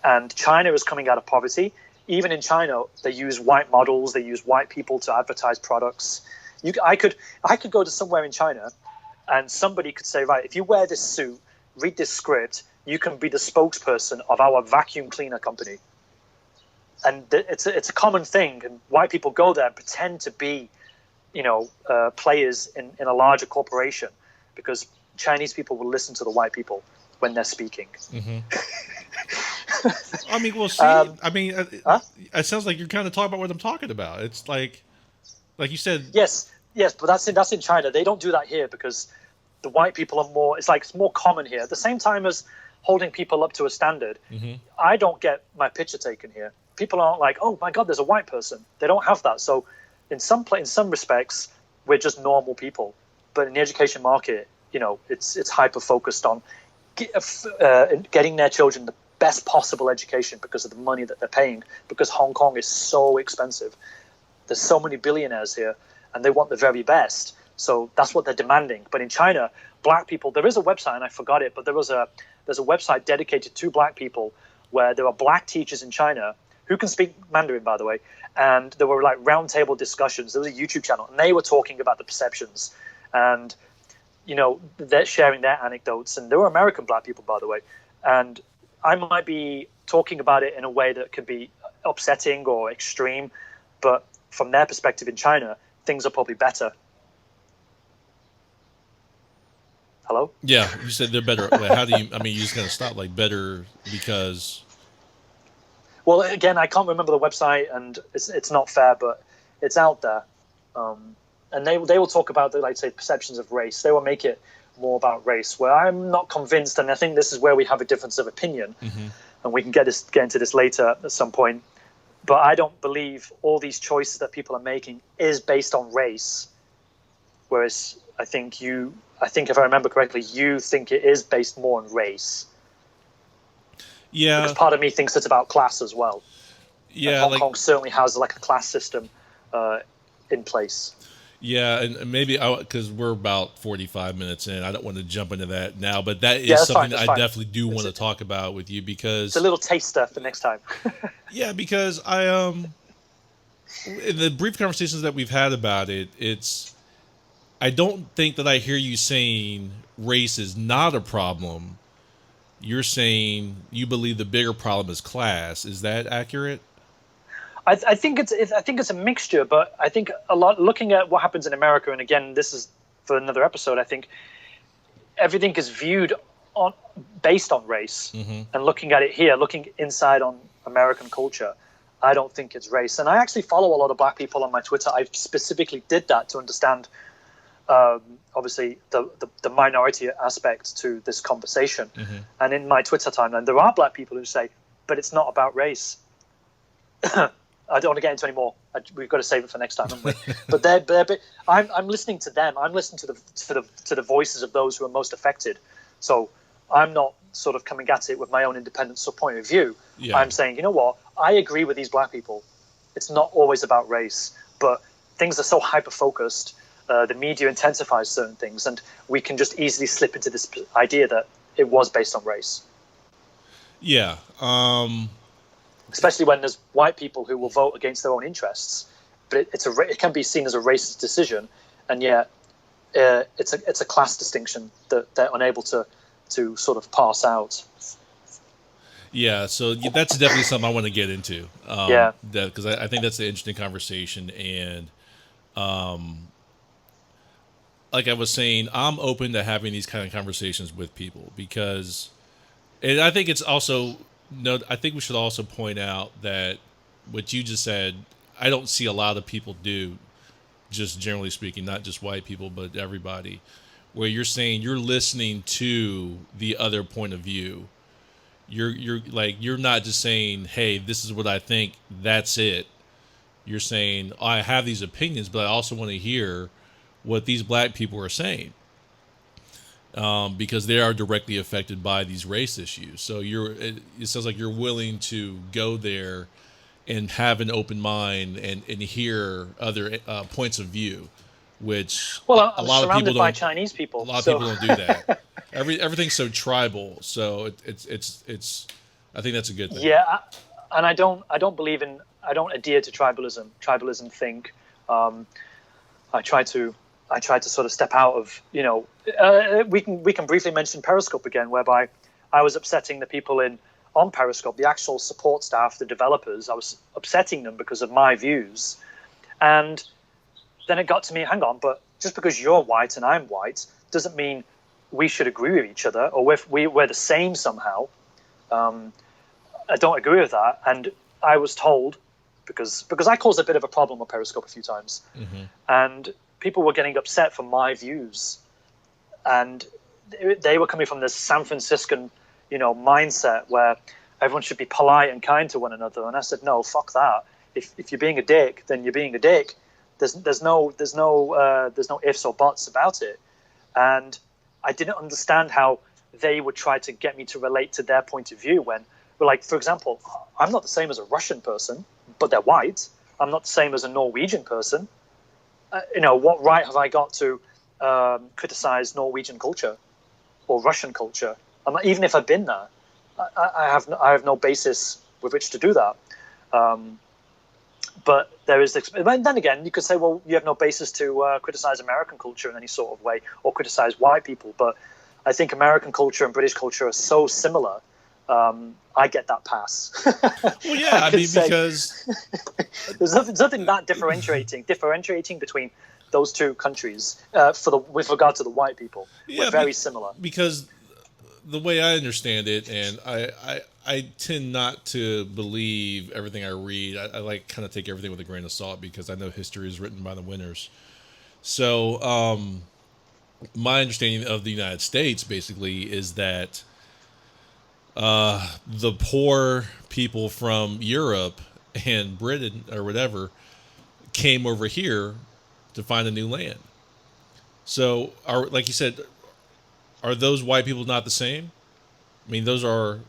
Speaker 2: And China is coming out of poverty. Even in China, they use white models, they use white people to advertise products. I could go to somewhere in China and somebody could say, right, if you wear this suit, read this script, you can be the spokesperson of our vacuum cleaner company. And it's a common thing, and white people go there and pretend to be, players in a larger corporation because Chinese people will listen to the white people when they're speaking.
Speaker 1: I mean, well, see,
Speaker 2: Huh?
Speaker 1: it sounds like you're kind of talking about what I'm talking about. It's like you said.
Speaker 2: Yes, yes, but that's in China. They don't do that here because the white people are more. It's more common here. At the same time as holding people up to a standard, I don't get my picture taken here. People aren't like, oh my God, there's a white person. They don't have that. So in some respects, we're just normal people. But in the education market, it's hyper focused on getting their children the best possible education because of the money that they're paying. Because Hong Kong is so expensive. There's so many billionaires here, and they want the very best. So that's what they're demanding. But in China, black people, there is a website, and I forgot it, but there's a website dedicated to black people where there are black teachers in China who can speak Mandarin, by the way. And there were like roundtable discussions. There was a YouTube channel, and they were talking about the perceptions. And, they're sharing their anecdotes. And there were American black people, by the way. And I might be talking about it in a way that could be upsetting or extreme. But from their perspective in China, things are probably better. Hello?
Speaker 1: Yeah, you said they're better. How do you? I mean, you just gonna stop like better because.
Speaker 2: Well, again, I can't remember the website, and it's not fair, but it's out there. And they will talk about the, say, perceptions of race. They will make it more about race, where I'm not convinced, and I think this is where we have a difference of opinion, and we can get into this later at some point. But I don't believe all these choices that people are making is based on race, whereas I think if I remember correctly, you think it is based more on race.
Speaker 1: Yeah.
Speaker 2: Because part of me thinks it's about class as well.
Speaker 1: Yeah.
Speaker 2: And Hong Kong certainly has like a class system in place.
Speaker 1: Yeah, and maybe because we're about 45 minutes in, I don't want to jump into that now, but that is something that I definitely do want to talk about with you because
Speaker 2: it's a little taster for next time.
Speaker 1: Yeah, because in the brief conversations that we've had about it, I don't think that I hear you saying race is not a problem. You're saying you believe the bigger problem is class. Is that accurate?
Speaker 2: I think it's a mixture, but I think a lot looking at what happens in America, and again, this is for another episode. I think everything is viewed based on race, and looking at it here, looking inside on American culture, I don't think it's race. And I actually follow a lot of black people on my Twitter. I specifically did that to understand, obviously, the minority aspect to this conversation. And in my Twitter timeline, there are black people who say, "But it's not about race." I don't want to get into any more. We've got to save it for next time, haven't we? But I'm listening to them. I'm listening to the voices of those who are most affected. So I'm not sort of coming at it with my own independent point of view. Yeah. I'm saying, you know what? I agree with these black people. It's not always about race, but things are so hyper-focused. The media intensifies certain things, and we can just easily slip into this idea that it was based on race.
Speaker 1: Yeah.
Speaker 2: Especially when there's white people who will vote against their own interests, but it can be seen as a racist decision, and yet it's a class distinction that they're unable to sort of pass out.
Speaker 1: Yeah, so that's definitely something I want to get into. Because I think that's an interesting conversation, and like I was saying, I'm open to having these kind of conversations with people because, and I think it's also. No, I think we should also point out that what you just said, I don't see a lot of people do, just generally speaking, not just white people, but everybody, where you're saying you're listening to the other point of view. You're not just saying, hey, this is what I think, that's it. You're saying, I have these opinions, but I also want to hear what these black people are saying. Because they are directly affected by these race issues. So it sounds like you're willing to go there and have an open mind and hear other points of view, which
Speaker 2: I'm
Speaker 1: a lot of people
Speaker 2: by Chinese people.
Speaker 1: A lot of people don't do that. Everything's so tribal. So it's I think that's a good thing.
Speaker 2: Yeah, and I don't adhere to tribalism think. I try to sort of step out of, we can briefly mention Periscope again, whereby I was upsetting the people on Periscope, the actual support staff, the developers. I was upsetting them because of my views. And then it got to me, hang on, but just because you're white and I'm white doesn't mean we should agree with each other or we're the same somehow. I don't agree with that. And I was told, because I caused a bit of a problem on Periscope a few times, and people were getting upset for my views, and they were coming from this San Franciscan, mindset where everyone should be polite and kind to one another. And I said, no, fuck that. If you're being a dick, then you're being a dick. There's no ifs or buts about it. And I didn't understand how they would try to get me to relate to their point of view when, like, for example, I'm not the same as a Russian person, but they're white. I'm not the same as a Norwegian person. What right have I got to criticize Norwegian culture or Russian culture? Even if I've been there, I have no basis with which to do that. But there is, and then again, you could say, well, you have no basis to criticize American culture in any sort of way or criticize white people. But I think American culture and British culture are so similar. I get that pass.
Speaker 3: Well, yeah, I mean, because
Speaker 2: there's nothing that differentiating between those two countries with regard to the white people.
Speaker 3: Yeah,
Speaker 2: we're very similar.
Speaker 3: Because the way I understand it, and I tend not to believe everything I read. I like kind of take everything with a grain of salt because I know history is written by the winners. So my understanding of the United States basically is that the poor people from Europe and Britain or whatever came over here to find a new land. So, like you said, are those white people not the same? I mean, those are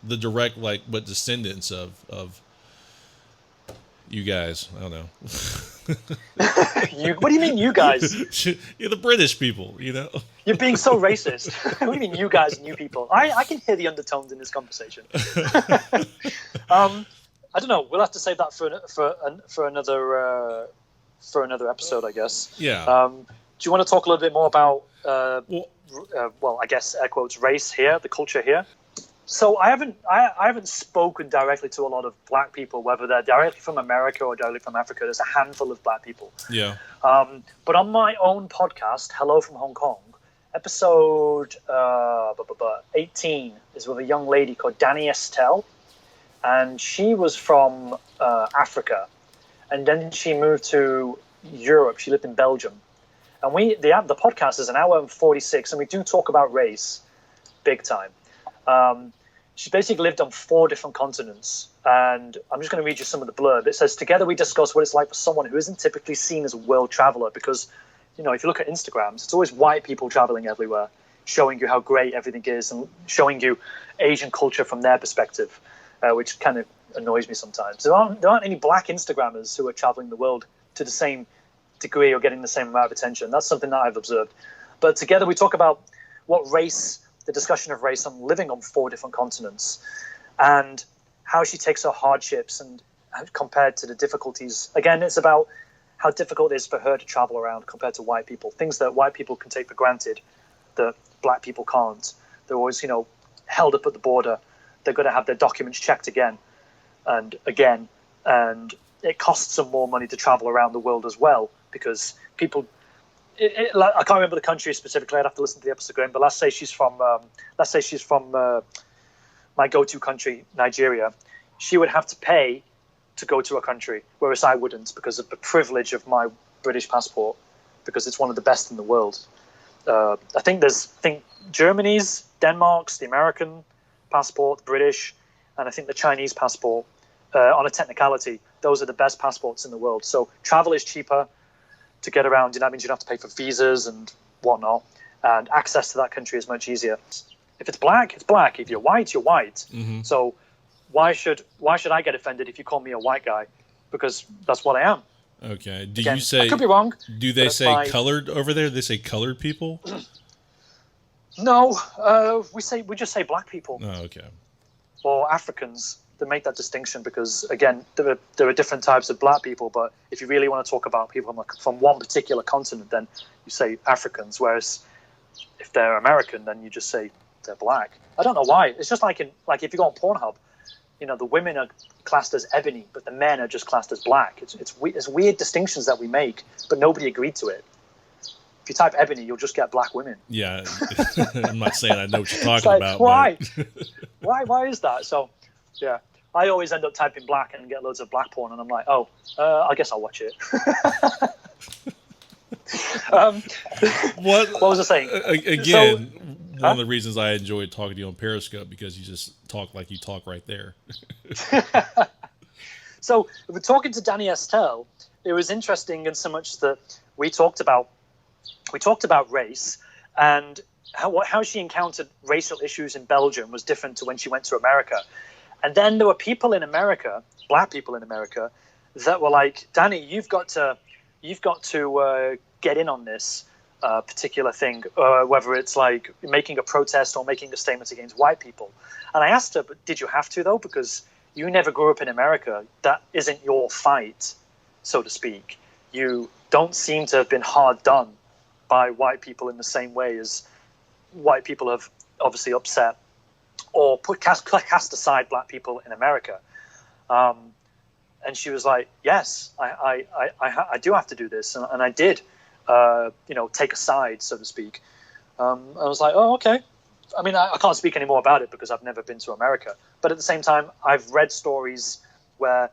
Speaker 3: the direct, descendants of you guys. I don't know.
Speaker 2: What do you mean, you guys?
Speaker 3: You're the British people,
Speaker 2: You're being so racist. What do you mean, you guys and you people? I can hear the undertones in this conversation. I don't know. We'll have to save that for another episode, I guess.
Speaker 3: Yeah.
Speaker 2: Do you want to talk a little bit more about, I guess air quotes, race here, the culture here? So I haven't spoken directly to a lot of black people, whether they're directly from America or directly from Africa. There's a handful of black people.
Speaker 3: Yeah.
Speaker 2: But on my own podcast, Hello from Hong Kong, episode 18 is with a young lady called Danny Estelle, and she was from Africa, and then she moved to Europe. She lived in Belgium, and the podcast is an hour and 46, and we do talk about race, big time. She basically lived on 4 different continents, and I'm just going to read you some of the blurb. It says, together we discuss what it's like for someone who isn't typically seen as a world traveler, because, if you look at Instagrams, it's always white people traveling everywhere, showing you how great everything is and showing you Asian culture from their perspective, which kind of annoys me sometimes. There aren't any black Instagrammers who are traveling the world to the same degree or getting the same amount of attention. That's something that I've observed. But together we talk about the discussion of race on living on 4 different continents, and how she takes her hardships and compared to the difficulties. Again, it's about how difficult it is for her to travel around compared to white people. Things that white people can take for granted that black people can't. They're always, held up at the border. They're going to have their documents checked again and again. And it costs them more money to travel around the world as well, because people... I can't remember the country specifically. I'd have to listen to the episode again. But let's say she's from my go-to country, Nigeria. She would have to pay to go to a country, whereas I wouldn't, because of the privilege of my British passport, because it's one of the best in the world. I think Germany's, Denmark's, the American passport, the British, and I think the Chinese passport. On a technicality, those are the best passports in the world. So travel is cheaper to get around. That means you don't have to pay for visas and whatnot, and access to that country is much easier. If it's black, it's black. If you're white, you're white.
Speaker 3: Mm-hmm.
Speaker 2: So why should I get offended if you call me a white guy? Because that's what I am.
Speaker 3: Okay.
Speaker 2: Again, I could be wrong.
Speaker 3: Do they say colored over there? Do they say colored people?
Speaker 2: No, we just say black people.
Speaker 3: Oh, okay.
Speaker 2: Or Africans. To make that distinction, because again, there are different types of black people, but if you really want to talk about people from one particular continent, then you say Africans, whereas if they're American, then you just say they're black. I don't know why. It's just like if you go on Pornhub, the women are classed as ebony, but the men are just classed as black. It's weird distinctions that we make, but nobody agreed to it. If you type ebony, you'll just get black women.
Speaker 3: Yeah, I'm not saying I know what you're talking
Speaker 2: like,
Speaker 3: about.
Speaker 2: Why?
Speaker 3: But...
Speaker 2: Why is that? So, yeah, I always end up typing black and get loads of black porn, and I'm like, oh, I guess I'll watch it. What was I saying?
Speaker 3: Again, one of the reasons I enjoyed talking to you on Periscope, because you just talk like you talk right there.
Speaker 2: So, we're talking to Danny Estelle. It was interesting in so much that we talked about race, and how she encountered racial issues in Belgium was different to when she went to America. And then there were people in America, black people in America, that were like, Danny, you've got to get in on this particular thing, whether it's like making a protest or making a statement against white people. And I asked her, but did you have to, though? Because you never grew up in America. That isn't your fight, so to speak. You don't seem to have been hard done by white people in the same way as white people have obviously upset or cast aside black people in America. And she was like, yes, I do have to do this. And I did, take a side, so to speak. I was like, oh, okay. I mean, I can't speak any more about it because I've never been to America. But at the same time, I've read stories where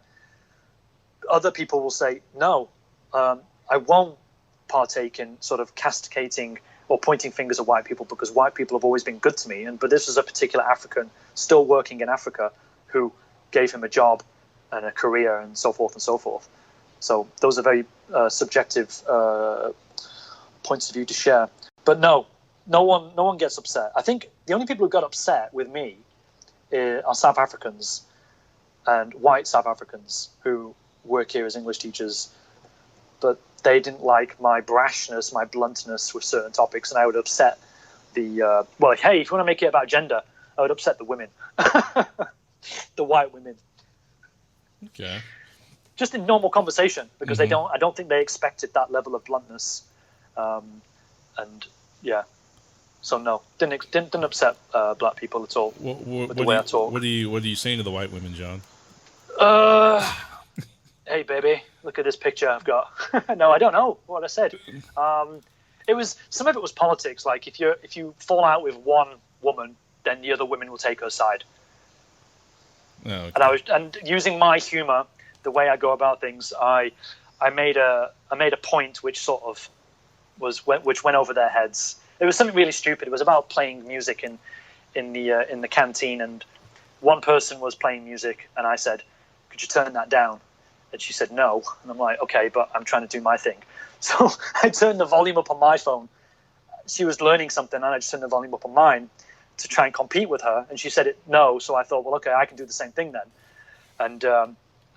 Speaker 2: other people will say, no, I won't partake in sort of castigating or pointing fingers at white people because white people have always been good to me. But this was a particular African still working in Africa who gave him a job and a career and so forth and so forth. So those are very subjective points of view to share. But no one gets upset. I think the only people who got upset with me are South Africans and white South Africans who work here as English teachers. But they didn't like my brashness, my bluntness with certain topics, and I would upset the hey, if you want to make it about gender, I would upset the women, the white women.
Speaker 3: Okay.
Speaker 2: Just in normal conversation, because I don't think they expected that level of bluntness, and yeah, so no, didn't upset black people at all with the way I talk.
Speaker 3: What are you saying to the white women, John?
Speaker 2: Hey baby, look at this picture I've got. No, I don't know what I said. Some of it was politics. Like if you fall out with one woman, then the other women will take her side. Oh, okay. And using my humor, the way I go about things, I made a point which sort of which went over their heads. It was something really stupid. It was about playing music in the canteen, and one person was playing music, and I said, "Could you turn that down?" And she said no, and I'm like, okay, but I'm trying to do my thing. So I turned the volume up on my phone. She was learning something, and I just turned the volume up on mine to try and compete with her. And she said no, so I thought, well, okay, I can do the same thing then. And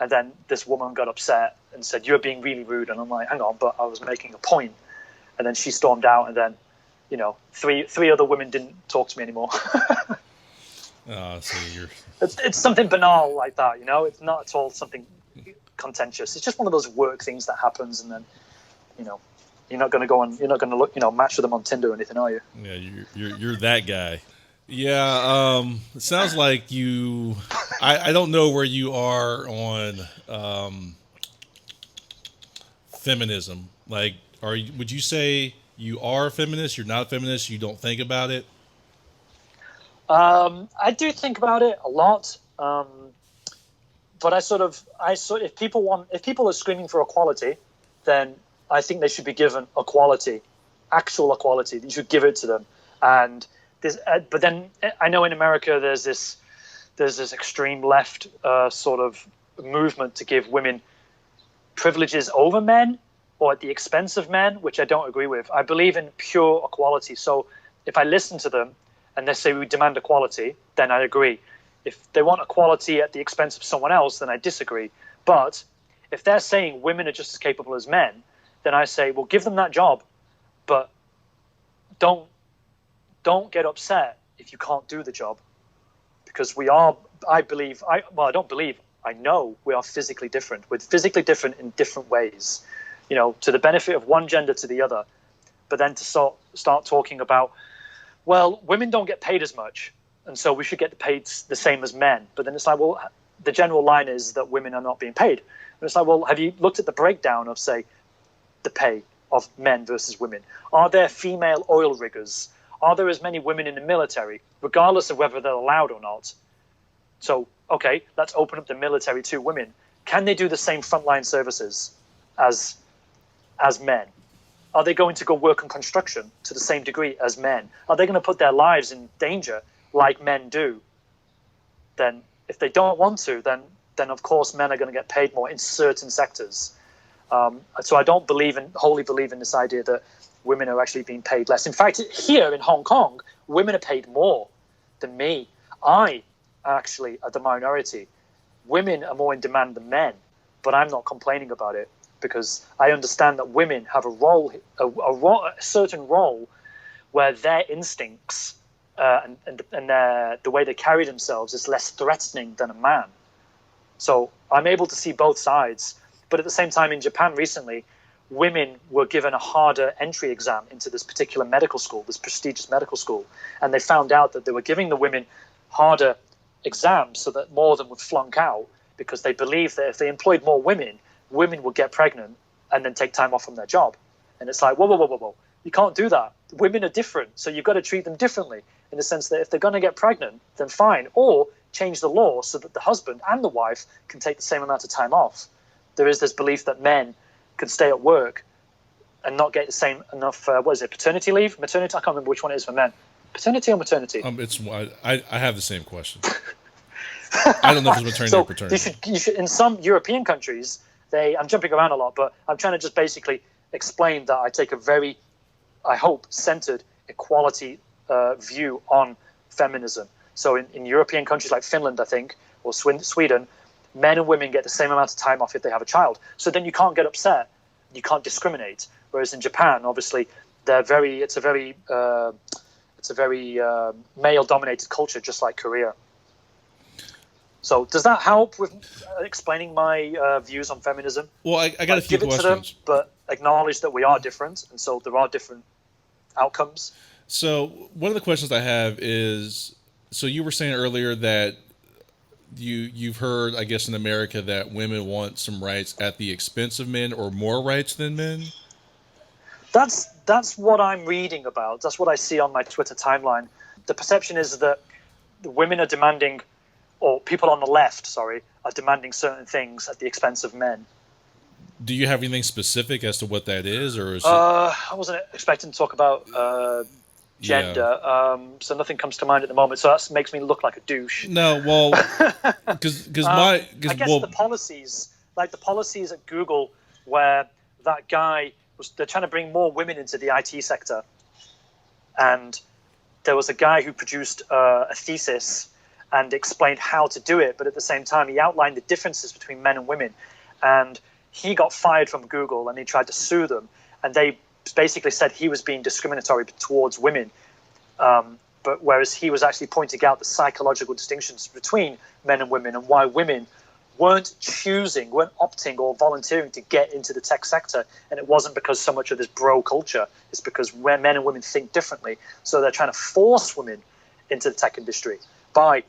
Speaker 2: then this woman got upset and said, "You're being really rude." And I'm like, hang on, but I was making a point. And then she stormed out, and then, three other women didn't talk to me anymore. It's something banal like that, It's not at all something contentious. It's just one of those work things that happens, and then you're not going to look match with them on Tinder or anything, are you?
Speaker 3: Yeah, you're that guy. Yeah, it sounds like you. I don't know where you are on feminism. Like, would you say you are a feminist? You're not a feminist. You don't think about it.
Speaker 2: I do think about it a lot. But if people are screaming for equality, then I think they should be given equality, actual equality. You should give it to them. And but then I know in America there's this extreme left sort of movement to give women privileges over men or at the expense of men, which I don't agree with. I believe in pure equality. So if I listen to them and they say we demand equality, then I agree. If they want equality at the expense of someone else, then I disagree. But if they're saying women are just as capable as men, then I say, well, give them that job, but don't get upset if you can't do the job, because I know we are physically different. We're physically different in different ways, to the benefit of one gender to the other. But then to start talking about, well, women don't get paid as much, and so we should get paid the same as men. But then it's like, well, the general line is that women are not being paid. And it's like, well, have you looked at the breakdown of, say, the pay? of men versus women? Are there female oil riggers? Are there as many women in the military, regardless of whether they're allowed or not? So, okay, let's open up the military to women. Can they do the same frontline services as men? Are they going to go work on construction to the same degree as men? Are they going to put their lives in danger like men do? Then, if they don't want to, then of course men are going to get paid more in certain sectors. So I don't wholly believe in this idea that women are actually being paid less. In fact, here in Hong Kong, women are paid more than me. I actually are the minority. Women are more in demand than men, but I'm not complaining about it because I understand that women have a certain role where their instincts and the way they carry themselves is less threatening than a man. So I'm able to see both sides. But at the same time, in Japan recently, women were given a harder entry exam into this particular medical school, this prestigious medical school. And they found out that they were giving the women harder exams so that more of them would flunk out because they believed that if they employed more women, women would get pregnant and then take time off from their job. And it's like, whoa. You can't do that. Women are different, so you've got to treat them differently in the sense that if they're going to get pregnant, then fine. Or change the law so that the husband and the wife can take the same amount of time off. There is this belief that men can stay at work and not get the same enough, paternity leave? Maternity? I can't remember which one it is for men. Paternity or maternity?
Speaker 3: I have the same question. I don't know if it's maternity or paternity.
Speaker 2: You should, in some European countries, I'm jumping around a lot, but I'm trying to just basically explain that I take a very, I hope, centered equality view on feminism. So in European countries like Finland, I think, or Sweden, men and women get the same amount of time off if they have a child. So then you can't get upset. You can't discriminate. Whereas in Japan, obviously, it's a very male-dominated culture, just like Korea. So does that help with explaining my views on feminism?
Speaker 3: Well, I got a few questions.
Speaker 2: To them, but acknowledge that we are different, and so there are different outcomes.
Speaker 3: So one of the questions I have is, so you were saying earlier that you've heard, I guess, in America that women want some rights at the expense of men or more rights than men?
Speaker 2: That's what I'm reading about. That's what I see on my Twitter timeline. The perception is that the women are demanding, or people on the left, are demanding certain things at the expense of men.
Speaker 3: Do you have anything specific as to what that is, or is
Speaker 2: I wasn't expecting to talk about gender, so nothing comes to mind at the moment. So that makes me look like a douche.
Speaker 3: No, well, because
Speaker 2: the policies, like the policies at Google, where that guy they're trying to bring more women into the IT sector, and there was a guy who produced a thesis and explained how to do it, but at the same time he outlined the differences between men and women, and he got fired from Google and he tried to sue them, and they basically said he was being discriminatory towards women, but whereas he was actually pointing out the psychological distinctions between men and women and why women weren't opting or volunteering to get into the tech sector. And it wasn't because so much of this bro culture, it's because men and women think differently. So they're trying to force women into the tech industry by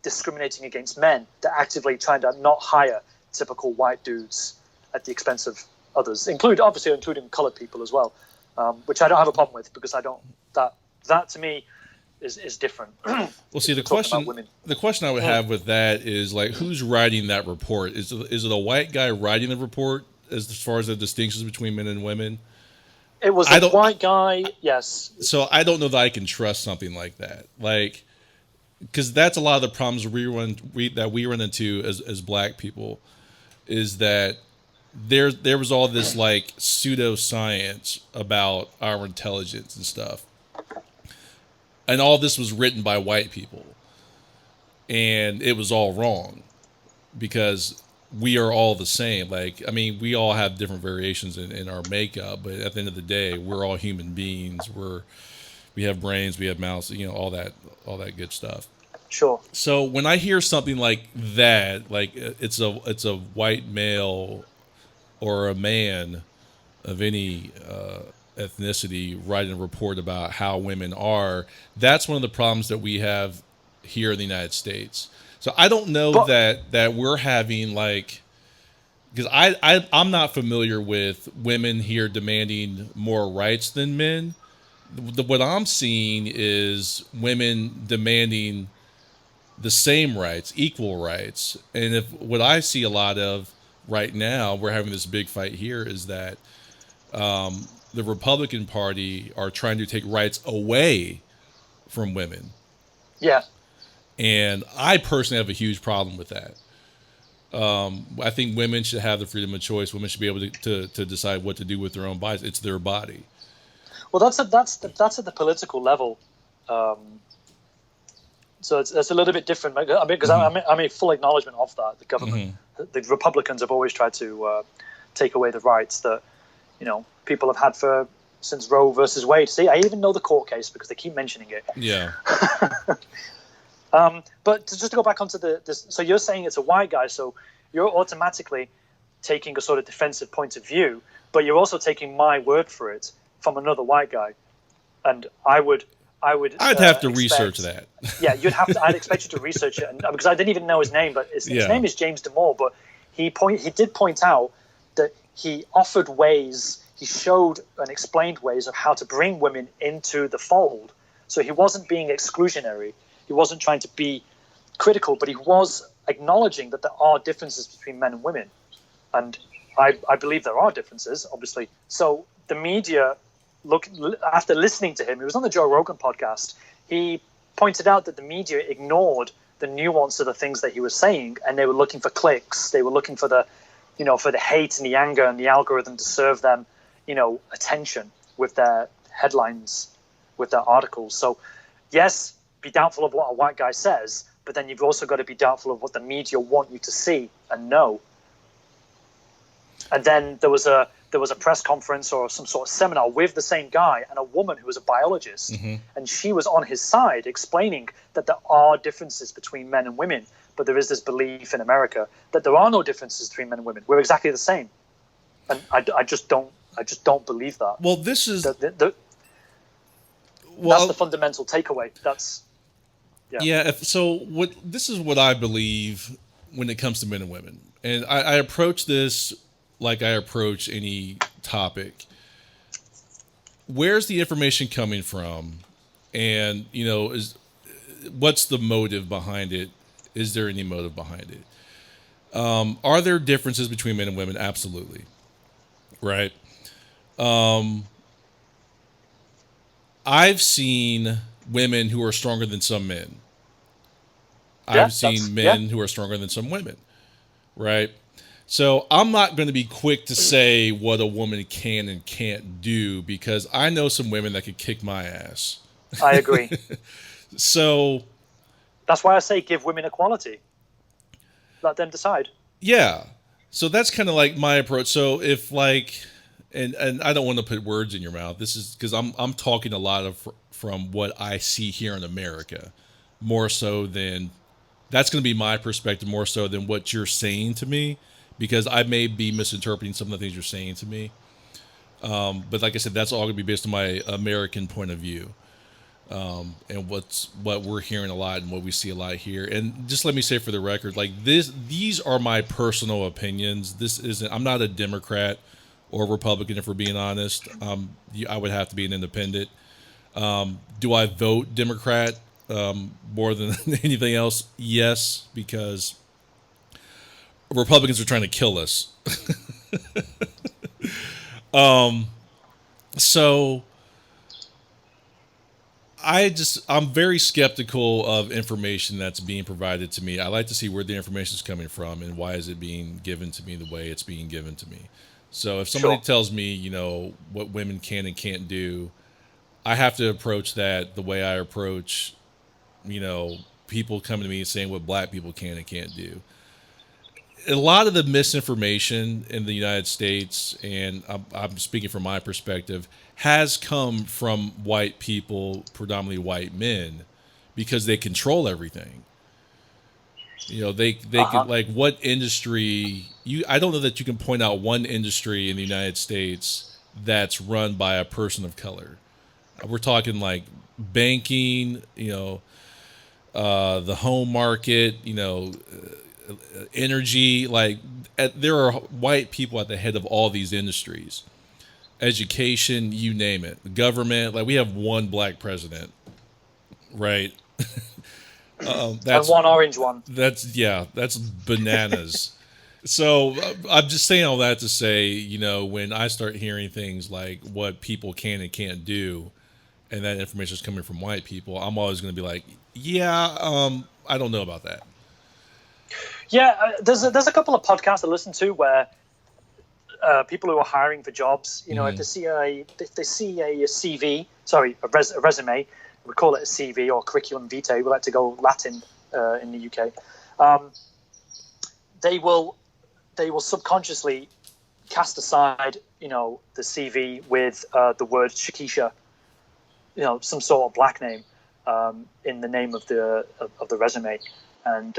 Speaker 2: discriminating against men. They're actively trying to not hire typical white dudes at the expense of others, including colored people as well, which I don't have a problem with because I don't, that to me is different.
Speaker 3: Well, see, the question I would have with that is, like, who's writing that report? Is it a white guy writing the report as far as the distinctions between men and women?
Speaker 2: It was a white guy, yes.
Speaker 3: So I don't know that I can trust something like that. Like, because that's a lot of the problems we run into as black people, is that there was all this like pseudoscience about our intelligence and stuff. And all this was written by white people. And it was all wrong because we are all the same. Like, I mean, we all have different variations in our makeup, but at the end of the day, we're all human beings. We have brains, we have mouths, all that good stuff.
Speaker 2: Sure.
Speaker 3: So when I hear something like that, like it's a white male or a man of any ethnicity writing a report about how women are, that's one of the problems that we have here in the United States. So I don't know that we're having like because I'm not familiar with women here demanding more rights than men. What I'm seeing is women demanding the same rights, equal rights. And if what I see a lot of right now, we're having this big fight here, is that the Republican Party are trying to take rights away from women.
Speaker 2: Yeah.
Speaker 3: And I personally have a huge problem with that. I think women should have the freedom of choice. Women should be able to decide what to do with their own bodies. It's their body.
Speaker 2: Well, that's at the political level. So it's a little bit different. I mean, because I'm a full acknowledgement of that. The government, the Republicans have always tried to take away the rights that people have had since Roe versus Wade. See, I even know the court case because they keep mentioning it.
Speaker 3: Yeah.
Speaker 2: But just to go back onto this, so you're saying it's a white guy, so you're automatically taking a sort of defensive point of view, but you're also taking my word for it from another white guy, and I'd
Speaker 3: have to research that.
Speaker 2: Yeah, I'd expect you to research it, because I didn't even know his name, but his name is James Damore. But he did point out that he offered ways, he showed and explained ways of how to bring women into the fold. So he wasn't being exclusionary. He wasn't trying to be critical, but he was acknowledging that there are differences between men and women. And I believe there are differences, obviously. So the media, after listening to him, he was on the Joe Rogan podcast, he pointed out that the media ignored the nuance of the things that he was saying, and they were looking for clicks. They were looking for the hate and the anger and the algorithm to serve them, attention with their headlines, with their articles. So, yes, be doubtful of what a white guy says, but then you've also got to be doubtful of what the media want you to see and know. And then there was a press conference or some sort of seminar with the same guy and a woman who was a biologist, and she was on his side explaining that there are differences between men and women, but there is this belief in America that there are no differences between men and women. We're exactly the same, and I just don't believe that.
Speaker 3: Well, this is
Speaker 2: that's the fundamental takeaway.
Speaker 3: This is what I believe when it comes to men and women, and I approach this like I approach any topic. Where's the information coming from? And, what's the motive behind it? Is there any motive behind it? Are there differences between men and women? Absolutely. Right. I've seen women who are stronger than some men. I've seen men who are stronger than some women. Right. So I'm not going to be quick to say what a woman can and can't do, because I know some women that could kick my ass.
Speaker 2: I agree.
Speaker 3: So
Speaker 2: that's why I say give women equality. Let them decide.
Speaker 3: Yeah. So that's kind of like my approach. So if and I don't want to put words in your mouth. This is because I'm talking a lot from what I see here in America, more so than that's going to be my perspective, more so than what you're saying to me. Because I may be misinterpreting some of the things you're saying to me. But like I said, that's all going to be based on my American point of view. And what we're hearing a lot and what we see a lot here. And just let me say for the record, these are my personal opinions. I'm not a Democrat or Republican, if we're being honest. I would have to be an independent. Do I vote Democrat more than anything else? Yes, because Republicans are trying to kill us. So I'm very skeptical of information that's being provided to me. I like to see where the information is coming from and why is it being given to me the way it's being given to me. So if somebody tells me, what women can and can't do, I have to approach that the way I approach, people coming to me and saying what black people can and can't do. A lot of the misinformation in the United States, and I'm speaking from my perspective, has come from white people, predominantly white men, because they control everything. They could, like, what industry I don't know that you can point out one industry in the United States that's run by a person of color. We're talking like banking, the home market, energy, like there are white people at the head of all these industries, education, you name it, the government. Like we have one black president, right?
Speaker 2: And one orange one.
Speaker 3: That's bananas. So I'm just saying all that to say, you know, when I start hearing things like what people can and can't do, and that information is coming from white people, I'm always going to be like, I don't know about that.
Speaker 2: Yeah, there's a couple of podcasts I listen to where people who are hiring for jobs, you know, if they see a CV, a resume, we call it a CV or curriculum vitae. We like to go Latin in the UK. They will subconsciously cast aside, you know, the CV with the word Shakisha, you know, some sort of black name in the name of the resume, and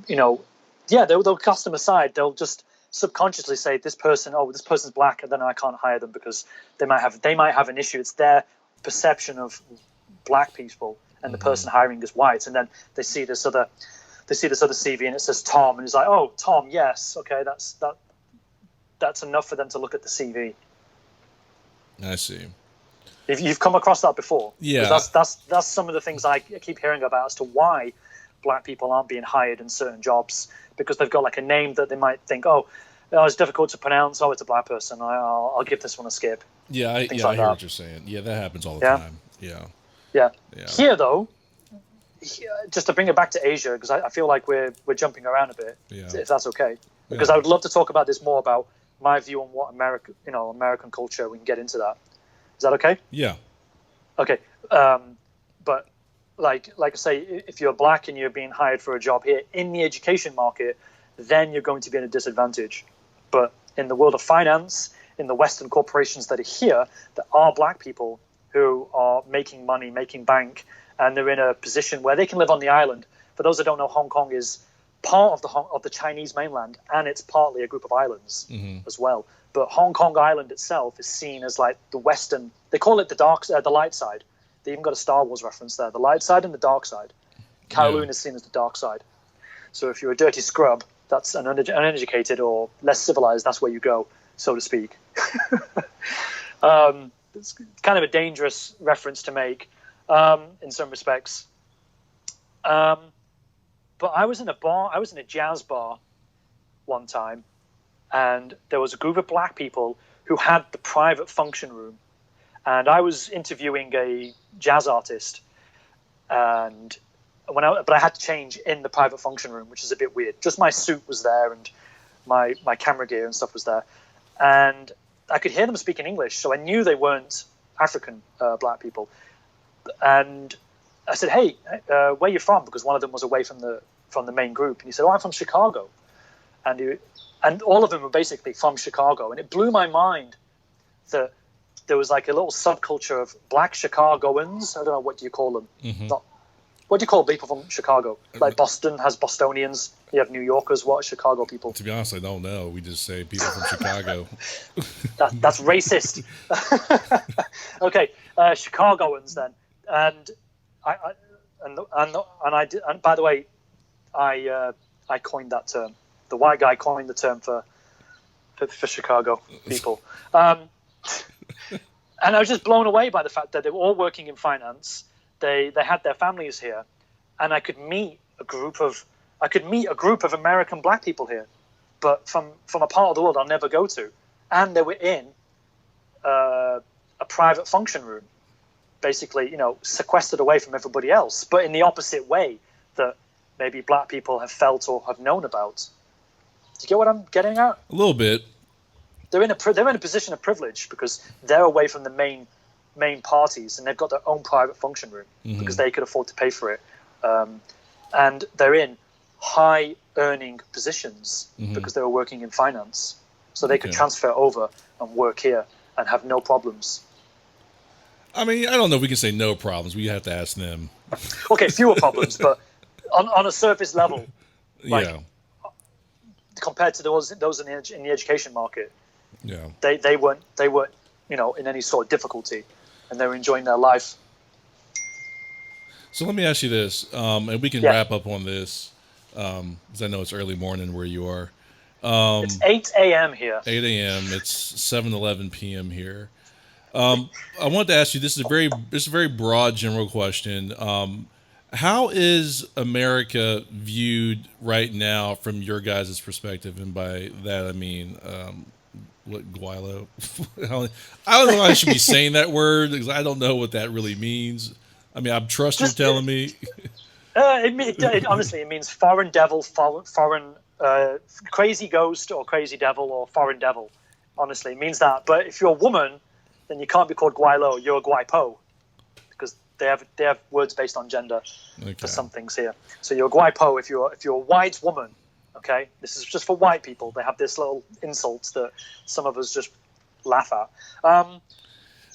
Speaker 2: you know, yeah, they'll cast them aside. They'll just subconsciously say this person's black, and then I can't hire them because they might have an issue. It's their perception of black people, and the person hiring is white, and then they see this other CV and it says Tom, and it's like, oh, Tom, yes, okay, that's enough for them to look at the CV.
Speaker 3: I see.
Speaker 2: If you've come across that before,
Speaker 3: yeah,
Speaker 2: that's some of the things I keep hearing about as to why black people aren't being hired in certain jobs, because they've got like a name that they might think, it's difficult to pronounce. Oh, it's a black person. I'll give this one a skip.
Speaker 3: Yeah, I hear what you're saying. Yeah, that happens all the time. Yeah.
Speaker 2: Here, though, just to bring it back to Asia, because I feel like we're jumping around a bit, if that's okay. Because I would love to talk about this more, about my view on what American culture. We can get into that. Is that okay?
Speaker 3: Yeah.
Speaker 2: Okay. But like I say, if you're black and you're being hired for a job here in the education market, then you're going to be at a disadvantage. But in the world of finance, in the Western corporations that are here, there are black people who are making money, making bank, and they're in a position where they can live on the island. For those that don't know, Hong Kong is part of the Chinese mainland, and it's partly a group of islands as well. But Hong Kong Island itself is seen as like the Western. They call it the light side. They even got a Star Wars reference there: the light side and the dark side. Kowloon is seen as the dark side. So if you're a dirty scrub, that's uneducated or less civilized, that's where you go, so to speak. It's kind of a dangerous reference to make in some respects. But I was in a jazz bar one time, and there was a group of black people who had the private function room, and I was interviewing a jazz artist, but I had to change in the private function room, which is a bit weird. Just my suit was there, and my camera gear and stuff was there, and I could hear them speaking English, so I knew they weren't African black people. And I said, "Hey, where are you from?" Because one of them was away from the main group, and he said, "Oh, I'm from Chicago," and all of them were basically from Chicago, and it blew my mind that there was like a little subculture of black Chicagoans. I don't know, what do you call them? What do you call people from Chicago? Like Boston has Bostonians. You have New Yorkers. What are Chicago people?
Speaker 3: To be honest, I don't know. We just say people from Chicago.
Speaker 2: That's racist. Okay, Chicagoans then. And and by the way, I coined that term. The white guy coined the term for Chicago people. And I was just blown away by the fact that they were all working in finance. They had their families here, and I could meet a group of American black people here, but from a part of the world I'll never go to, and they were in a private function room, basically, you know, sequestered away from everybody else, but in the opposite way that maybe black people have felt or have known about. Do you get what I'm getting at?
Speaker 3: A little bit.
Speaker 2: They're in a position of privilege because they're away from the main parties, and they've got their own private function room because they could afford to pay for it, and they're in high earning positions because they were working in finance, so they could transfer over and work here and have no problems.
Speaker 3: I mean, I don't know if we can say no problems. We have to ask them.
Speaker 2: Okay, fewer problems, but on a surface level, compared to those in the education market, they weren't you know, in any sort of difficulty, and they were enjoying their life.
Speaker 3: So let me ask you this, and we can wrap up on this, because I know it's early morning where you are.
Speaker 2: It's 8 a.m. here.
Speaker 3: 8 a.m. It's 7:11 p.m. here. I wanted to ask you. This is a very broad, general question. How is America viewed right now from your guys' perspective? And by that I mean, what Guilo? I don't know if I should be saying that word because I don't know what that really means. I mean, I trust you telling me.
Speaker 2: Honestly, it means foreign devil, foreign crazy ghost, or crazy devil, or foreign devil. Honestly, it means that. But if you're a woman, then you can't be called Guilo. You're a Guaipo, because they have words based on gender for some things here. So you're a Guaipo if you're a white woman. Okay, this is just for white people. They have this little insult that some of us just laugh at.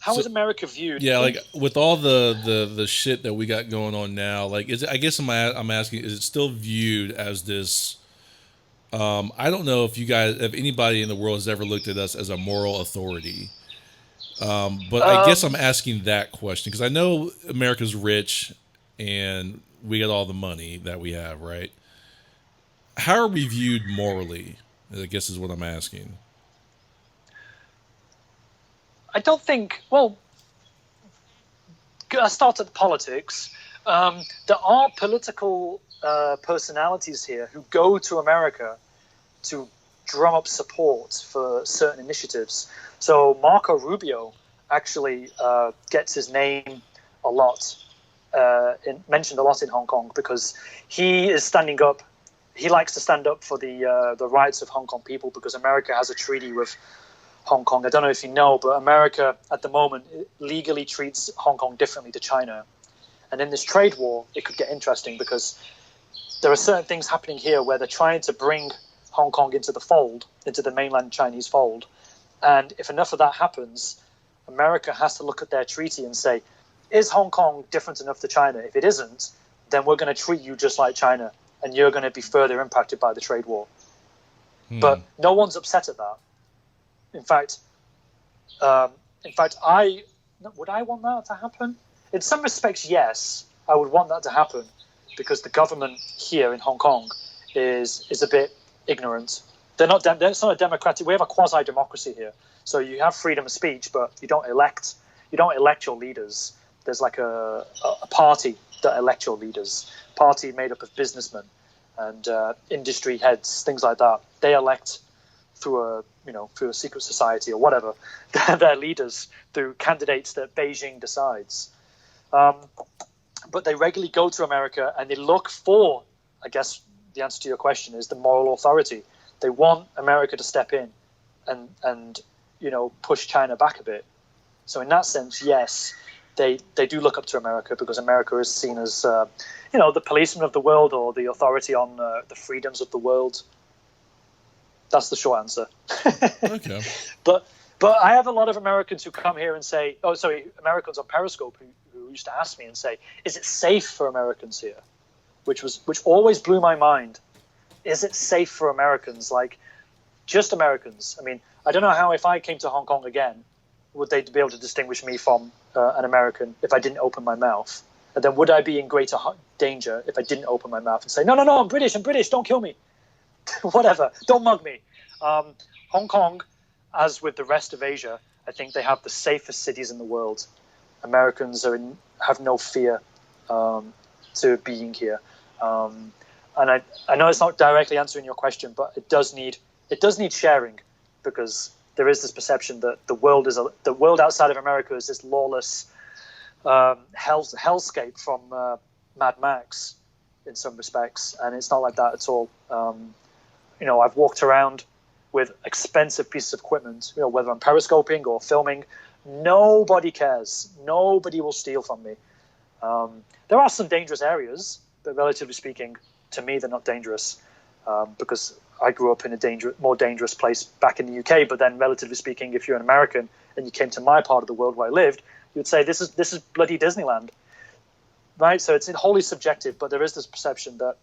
Speaker 2: How is America viewed?
Speaker 3: Yeah, like with all the shit that we got going on now, like is it, I guess I'm asking, is it still viewed as this? I don't know if anybody in the world has ever looked at us as a moral authority. But I guess I'm asking that question because I know America's rich and we got all the money that we have, right? How are we viewed morally? I guess is what I'm asking.
Speaker 2: I don't think. Well, I start at the politics. There are political personalities here who go to America to drum up support for certain initiatives. So Marco Rubio actually gets his name a lot, mentioned a lot in Hong Kong because he is standing up. He likes to stand up for the rights of Hong Kong people because America has a treaty with Hong Kong. I don't know if you know, but America at the moment legally treats Hong Kong differently to China. And in this trade war, it could get interesting because there are certain things happening here where they're trying to bring Hong Kong into the fold, into the mainland Chinese fold. And if enough of that happens, America has to look at their treaty and say, is Hong Kong different enough to China? If it isn't, then we're going to treat you just like China, and you're going to be further impacted by the trade war. But no one's upset at that. In fact, would I want that to happen? In some respects, yes, I would want that to happen because the government here in Hong Kong is a bit ignorant. It's not a democratic. We have a quasi-democracy here, so you have freedom of speech, but you don't elect your leaders. There's like a party that elect your leaders. Party made up of businessmen and industry heads, things like that. They elect through a secret society or whatever their leaders through candidates that Beijing decides. But they regularly go to America and they look for, I guess the answer to your question is the moral authority. They want America to step in and push China back a bit. So in that sense, yes, they do look up to America because America is seen as the policeman of the world or the authority on the freedoms of the world. That's the short answer.
Speaker 3: Okay.
Speaker 2: But I have a lot of Americans who come here and say, Americans on Periscope who used to ask me and say, is it safe for Americans here? Which always blew my mind. Is it safe for Americans? Like, just Americans. I mean, I don't know how if I came to Hong Kong again, would they be able to distinguish me from an American if I didn't open my mouth? And then would I be in greater danger if I didn't open my mouth and say, no, I'm British, don't kill me. Whatever, don't mug me. Hong Kong, as with the rest of Asia, I think they have the safest cities in the world. Americans have no fear to being here. And I know it's not directly answering your question, but it does need sharing because there is this perception that the world outside of America is this lawless hellscape from Mad Max in some respects, and it's not like that at all. I've walked around with expensive pieces of equipment, whether I'm periscoping or filming. Nobody cares. Nobody will steal from me. There are some dangerous areas, but relatively speaking, to me, they're not dangerous because I grew up in a more dangerous place back in the UK. But then, relatively speaking, if you're an American and you came to my part of the world where I lived, you'd say this is bloody Disneyland, right? So it's wholly subjective, but there is this perception that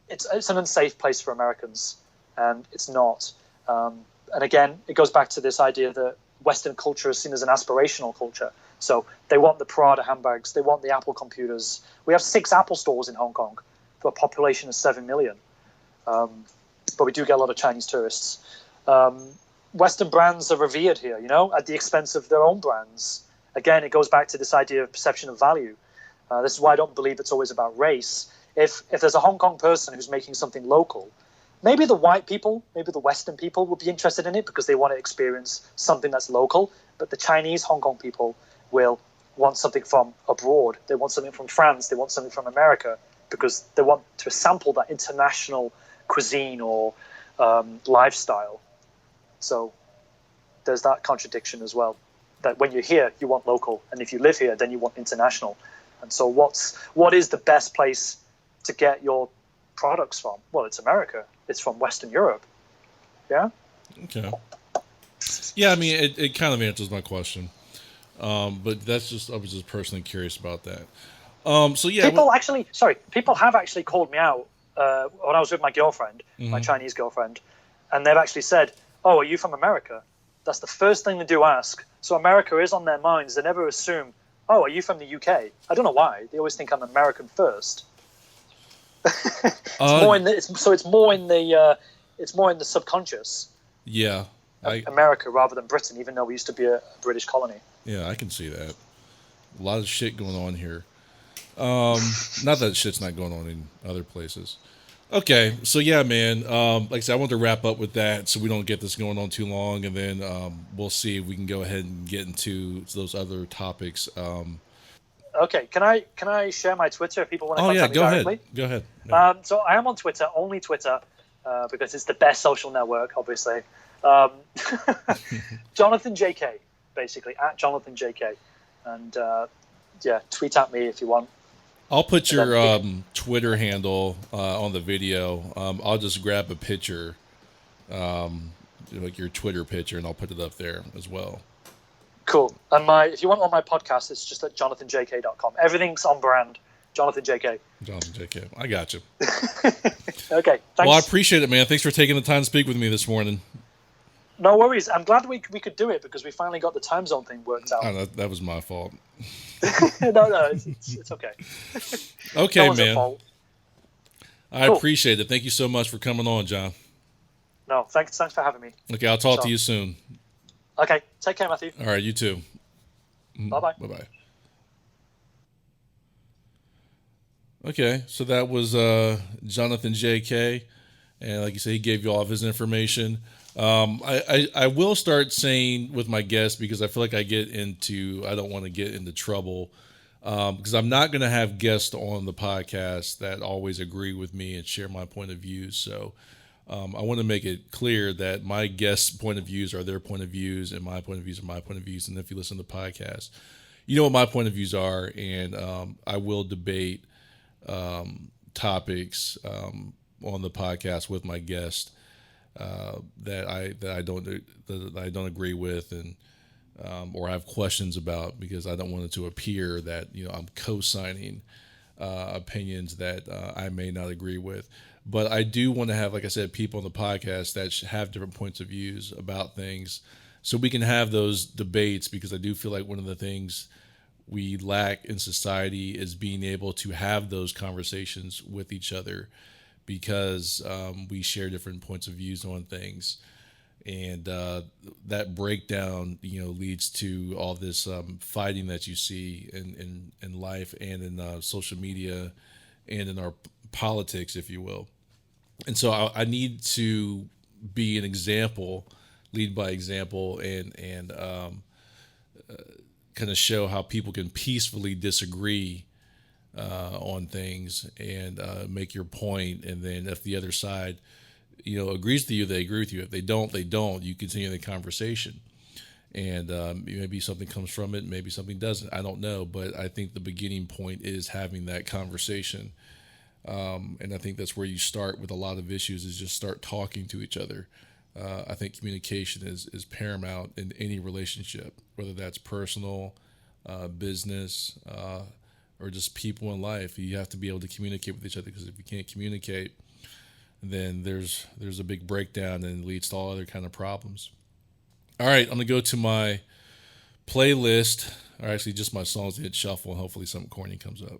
Speaker 2: it's an unsafe place for Americans, and it's not. And again, it goes back to this idea that Western culture is seen as an aspirational culture. So they want the Prada handbags, they want the Apple computers. We have 6 Apple stores in Hong Kong for a population of 7 million. but we do get a lot of Chinese tourists. Western brands are revered here, at the expense of their own brands. Again, it goes back to this idea of perception of value. This is why I don't believe it's always about race. If there's a Hong Kong person who's making something local, maybe the white people, maybe the Western people will be interested in it because they want to experience something that's local. But the Chinese Hong Kong people will want something from abroad. They want something from France. They want something from America because they want to sample that international cuisine or lifestyle. So there's that contradiction as well, that when you're here, you want local. And if you live here, then you want international. And so what is the best place to get your products from? Well, it's America. It's from Western Europe. Yeah?
Speaker 3: Okay. Yeah, I mean, it kind of answers my question. But I was just personally curious about that. So yeah.
Speaker 2: People have actually called me out when I was with my girlfriend, my Chinese girlfriend, and they've actually said, "Oh, are you from America?" That's the first thing they do ask. So America is on their minds. They never assume, "Oh, are you from the UK?" I don't know why. They always think I'm American first. It's more in the subconscious.
Speaker 3: Yeah.
Speaker 2: America rather than Britain, even though we used to be a British colony.
Speaker 3: Yeah, I can see that. A lot of shit going on here. Not that shit's not going on in other places. Okay, so yeah, man. Like I said, I want to wrap up with that so we don't get this going on too long, and then we'll see if we can go ahead and get into those other topics.
Speaker 2: Okay, can I share my Twitter if people want to contact me directly?
Speaker 3: Go ahead. Yeah.
Speaker 2: So I am on Twitter, only Twitter, because it's the best social network, obviously. Jonathan JK, basically, at Jonathan JK. And tweet at me if you want.
Speaker 3: I'll put your Twitter handle on the video. I'll just grab a picture, like your Twitter picture, and I'll put it up there as well.
Speaker 2: Cool. And if you want on my podcast, it's just at jonathanjk.com. Everything's on brand. Jonathan JK.
Speaker 3: Jonathan JK. I got you.
Speaker 2: Okay. Thanks.
Speaker 3: Well, I appreciate it, man. Thanks for taking the time to speak with me this morning.
Speaker 2: No worries. I'm glad we could do it because we finally got the time zone thing worked out.
Speaker 3: Oh, that was my fault.
Speaker 2: No, it's okay.
Speaker 3: Okay,
Speaker 2: no
Speaker 3: man. I appreciate it. Thank you so much for coming on, John.
Speaker 2: No, thanks for having me.
Speaker 3: Okay, I'll talk to you soon.
Speaker 2: Okay, take care, Matthew.
Speaker 3: All right, you too.
Speaker 2: Bye-bye.
Speaker 3: Bye-bye. Okay, so that was Jonathan JK, and like you said, he gave you all of his information. I will start saying with my guests, because I feel like I don't want to get into trouble, because I'm not going to have guests on the podcast that always agree with me and share my point of view. So I want to make it clear that my guests' point of views are their point of views, and my point of views are my point of views. And if you listen to the podcast, you know what my point of views are, and I will debate topics on the podcast with my guests that I don't agree with, and or have questions about, because I don't want it to appear that I'm co-signing opinions that I may not agree with. But I do want to have, like I said, people on the podcast that have different points of views about things, so we can have those debates, because I do feel like one of the things we lack in society is being able to have those conversations with each other, because we share different points of views on things, and that breakdown leads to all this fighting that you see in life and in social media and in our politics, if you will. And so I need to be an example, lead by example, and kind of show how people can peacefully disagree on things and make your point. And then if the other side, agrees with you, they agree with you. If they don't, they don't. You continue the conversation. And maybe something comes from it, maybe something doesn't. I don't know. But I think the beginning point is having that conversation. And I think that's where you start with a lot of issues, is just start talking to each other. I think communication is paramount in any relationship, whether that's personal, business, or just people in life. You have to be able to communicate with each other, because if you can't communicate, then there's a big breakdown, and it leads to all other kind of problems. All right, I'm going to go to my playlist, or actually just my songs to hit shuffle, and hopefully something corny comes up.